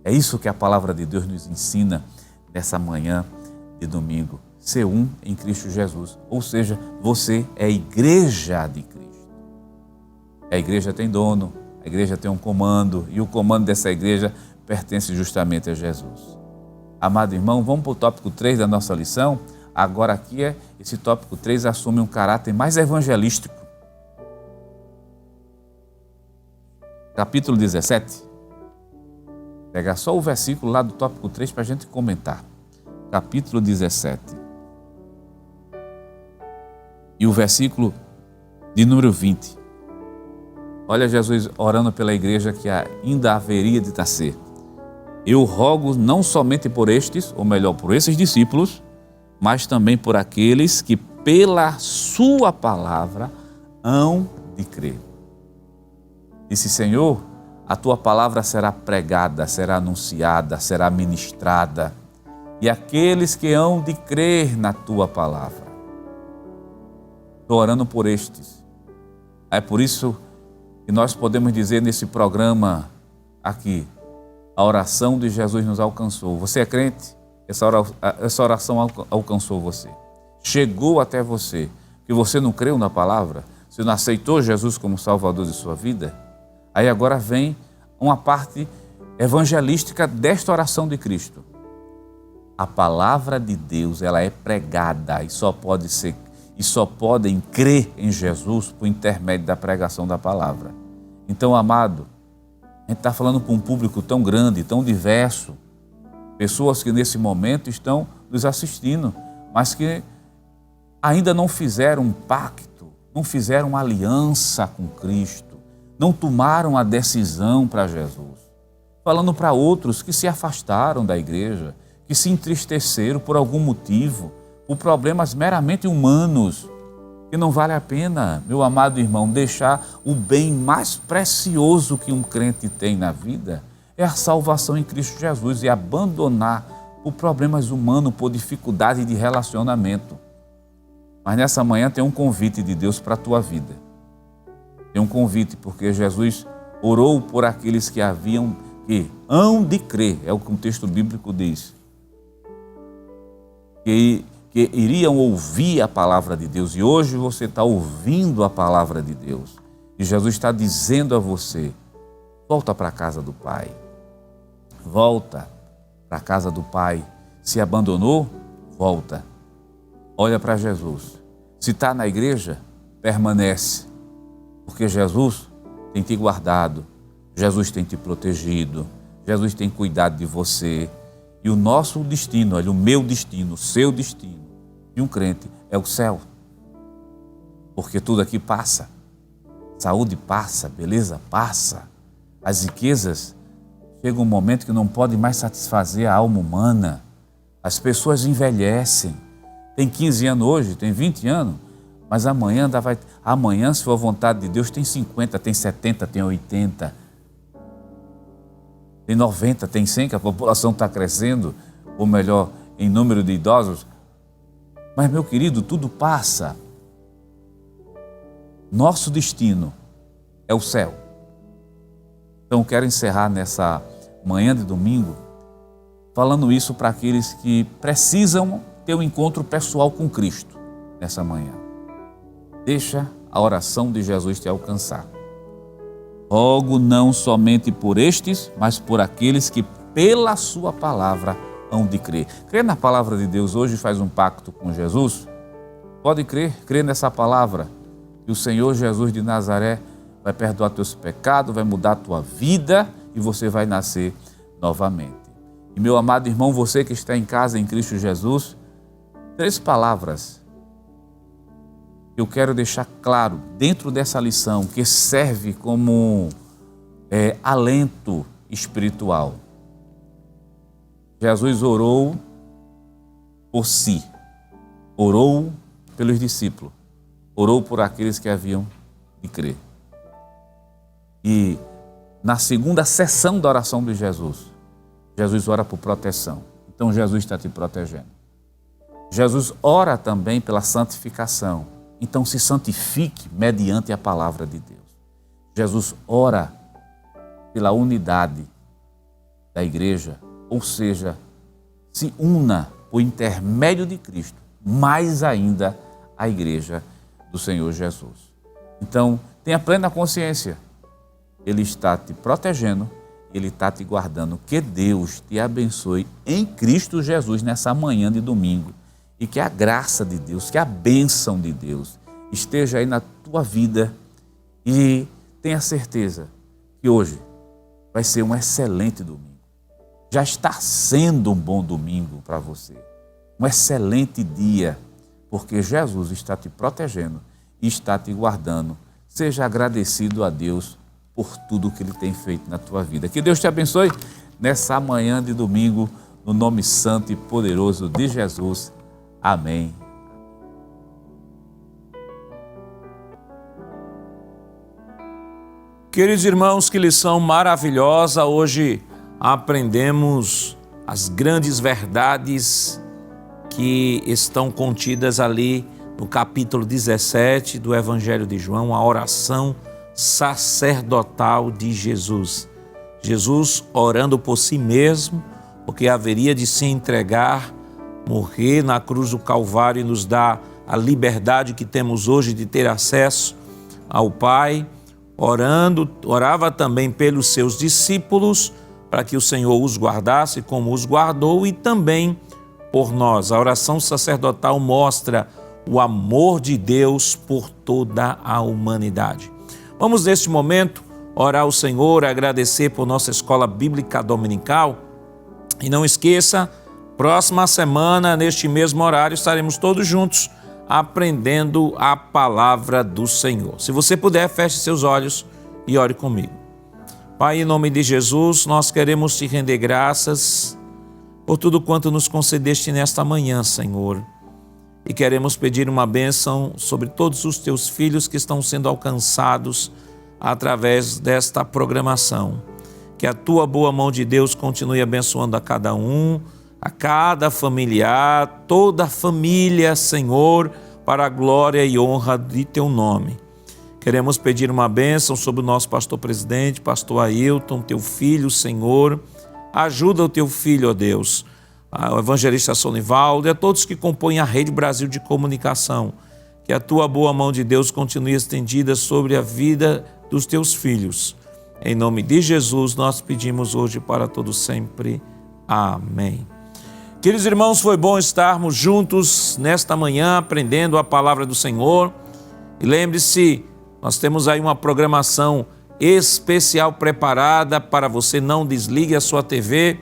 S3: É isso que a palavra de Deus nos ensina nessa manhã de domingo. Ser um em Cristo Jesus. Ou seja, você é a igreja de Cristo. A igreja tem dono, a igreja tem um comando, e o comando dessa igreja pertence justamente a Jesus. Amado irmão, vamos para o tópico 3 da nossa lição. Agora aqui esse tópico 3 assume um caráter mais evangelístico. Capítulo 17. Pegar só o versículo lá do tópico 3 para a gente comentar. Capítulo 17. E o versículo de número 20. Olha Jesus orando pela igreja que ainda haveria de nascer. Eu rogo não somente por estes, ou melhor, por esses discípulos, mas também por aqueles que pela sua palavra hão de crer. Disse, Senhor, a tua palavra será pregada, será anunciada, será ministrada, e aqueles que hão de crer na tua palavra. Estou orando por estes. É por isso que nós podemos dizer nesse programa aqui, a oração de Jesus nos alcançou. Você é crente? Essa oração alcançou você. Chegou até você. Que você não creu na palavra? Você não aceitou Jesus como Salvador de sua vida? Aí agora vem uma parte evangelística desta oração de Cristo. A palavra de Deus, ela é pregada e só podem crer em Jesus por intermédio da pregação da palavra. Então, amado, a gente está falando com um público tão grande, tão diverso, pessoas que nesse momento estão nos assistindo, mas que ainda não fizeram um pacto, não fizeram uma aliança com Cristo, não tomaram a decisão para Jesus. Falando para outros que se afastaram da igreja, que se entristeceram por algum motivo, por problemas meramente humanos, que não vale a pena, meu amado irmão, deixar o bem mais precioso que um crente tem na vida, é a salvação em Cristo Jesus, e abandonar por problemas humanos, por dificuldade de relacionamento. Mas nessa manhã tem um convite de Deus para a tua vida. Tem um convite, porque Jesus orou por aqueles que hão de crer, é o que o texto bíblico diz. Que iriam ouvir a palavra de Deus. E hoje você está ouvindo a palavra de Deus. E Jesus está dizendo a você, volta para a casa do Pai. Volta para a casa do Pai. Se abandonou, volta. Olha para Jesus. Se está na igreja, permanece. Porque Jesus tem te guardado. Jesus tem te protegido. Jesus tem cuidado de você. E o nosso destino, olha, o meu destino, o seu destino de um crente é o céu. Porque tudo aqui passa. Saúde passa, beleza passa. As riquezas, chega um momento que não pode mais satisfazer a alma humana. As envelhecem. Tem 15 anos hoje, tem 20 anos, mas amanhã, se for a vontade de Deus, tem 50, tem 70, tem 80, tem 90, tem 100, que a população está crescendo, ou melhor, em número de idosos. Mas, meu querido, tudo passa. Nosso destino é o céu. Então, quero encerrar nessa manhã de domingo falando isso para aqueles que precisam ter um encontro pessoal com Cristo nessa manhã. Deixa a oração de Jesus te alcançar. Rogo não somente por estes, mas por aqueles que pela sua palavra hão de crer. Crer na palavra de Deus hoje, faz um pacto com Jesus. Pode crer nessa palavra, que o Senhor Jesus de Nazaré vai perdoar teus pecados, vai mudar a tua vida e você vai nascer novamente. E meu amado irmão, você que está em casa em Cristo Jesus, 3 palavras que eu quero deixar claro dentro dessa lição, que serve como alento espiritual. Jesus orou por si, orou pelos discípulos, orou por aqueles que haviam de crer. E na segunda sessão da oração de Jesus, Jesus ora por proteção. Então Jesus está te protegendo. Jesus ora também pela santificação. Então se santifique mediante a palavra de Deus. Jesus ora pela unidade da igreja, ou seja, se una por intermédio de Cristo, mais ainda a igreja do Senhor Jesus. Então, tenha plena consciência, Ele está te protegendo, Ele está te guardando. Que Deus te abençoe em Cristo Jesus nessa manhã de domingo e que a graça de Deus, que a bênção de Deus esteja aí na tua vida e tenha certeza que hoje vai ser um excelente domingo. Já está sendo um bom domingo para você, um excelente dia, porque Jesus está te protegendo e está te guardando. Seja agradecido a Deus por tudo que Ele tem feito na tua vida. Que Deus te abençoe nessa manhã de domingo, no nome santo e poderoso de Jesus. Amém.
S1: Queridos irmãos, que lição maravilhosa! Hoje aprendemos as grandes verdades que estão contidas ali no capítulo 17 do Evangelho de João, a oração sacerdotal de Jesus. Jesus orando por si mesmo, porque haveria de se entregar, morrer na cruz do Calvário e nos dar a liberdade que temos hoje de ter acesso ao Pai. Orava também pelos seus discípulos, para que o Senhor os guardasse como os guardou, e também por nós. A oração sacerdotal mostra o amor de Deus por toda a humanidade. Vamos neste momento orar ao Senhor, agradecer por nossa escola bíblica dominical. E não esqueça, próxima semana, neste mesmo horário, estaremos todos juntos aprendendo a palavra do Senhor. Se você puder, feche seus olhos e ore comigo. Pai, em nome de Jesus, nós queremos te render graças por tudo quanto nos concedeste nesta manhã, Senhor. E queremos pedir uma bênção sobre todos os teus filhos que estão sendo alcançados através desta programação. Que a tua boa mão de Deus continue abençoando a cada um, a cada familiar, toda a família, Senhor, para a glória e honra de Teu nome. Queremos pedir uma bênção sobre o nosso pastor presidente, pastor Ailton, Teu filho, Senhor. Ajuda o Teu filho, ó Deus, o evangelista Sonivaldo e a todos que compõem a Rede Brasil de Comunicação. Que a Tua boa mão de Deus continue estendida sobre a vida dos Teus filhos. Em nome de Jesus, nós pedimos hoje para todos sempre. Amém. Queridos irmãos, foi bom estarmos juntos nesta manhã, aprendendo a palavra do Senhor. E lembre-se, nós temos aí uma programação especial preparada para você. Não desligue a sua TV.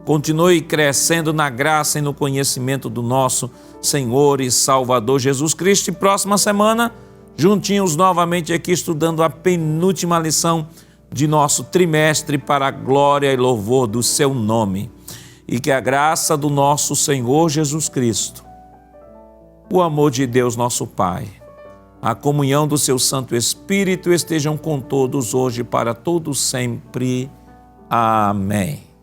S1: Continue crescendo na graça e no conhecimento do nosso Senhor e Salvador Jesus Cristo. E próxima semana, juntinhos novamente aqui, estudando a penúltima lição de nosso trimestre para a glória e louvor do Seu nome. E que a graça do nosso Senhor Jesus Cristo, o amor de Deus nosso Pai, a comunhão do Seu Santo Espírito estejam com todos hoje para todos sempre. Amém.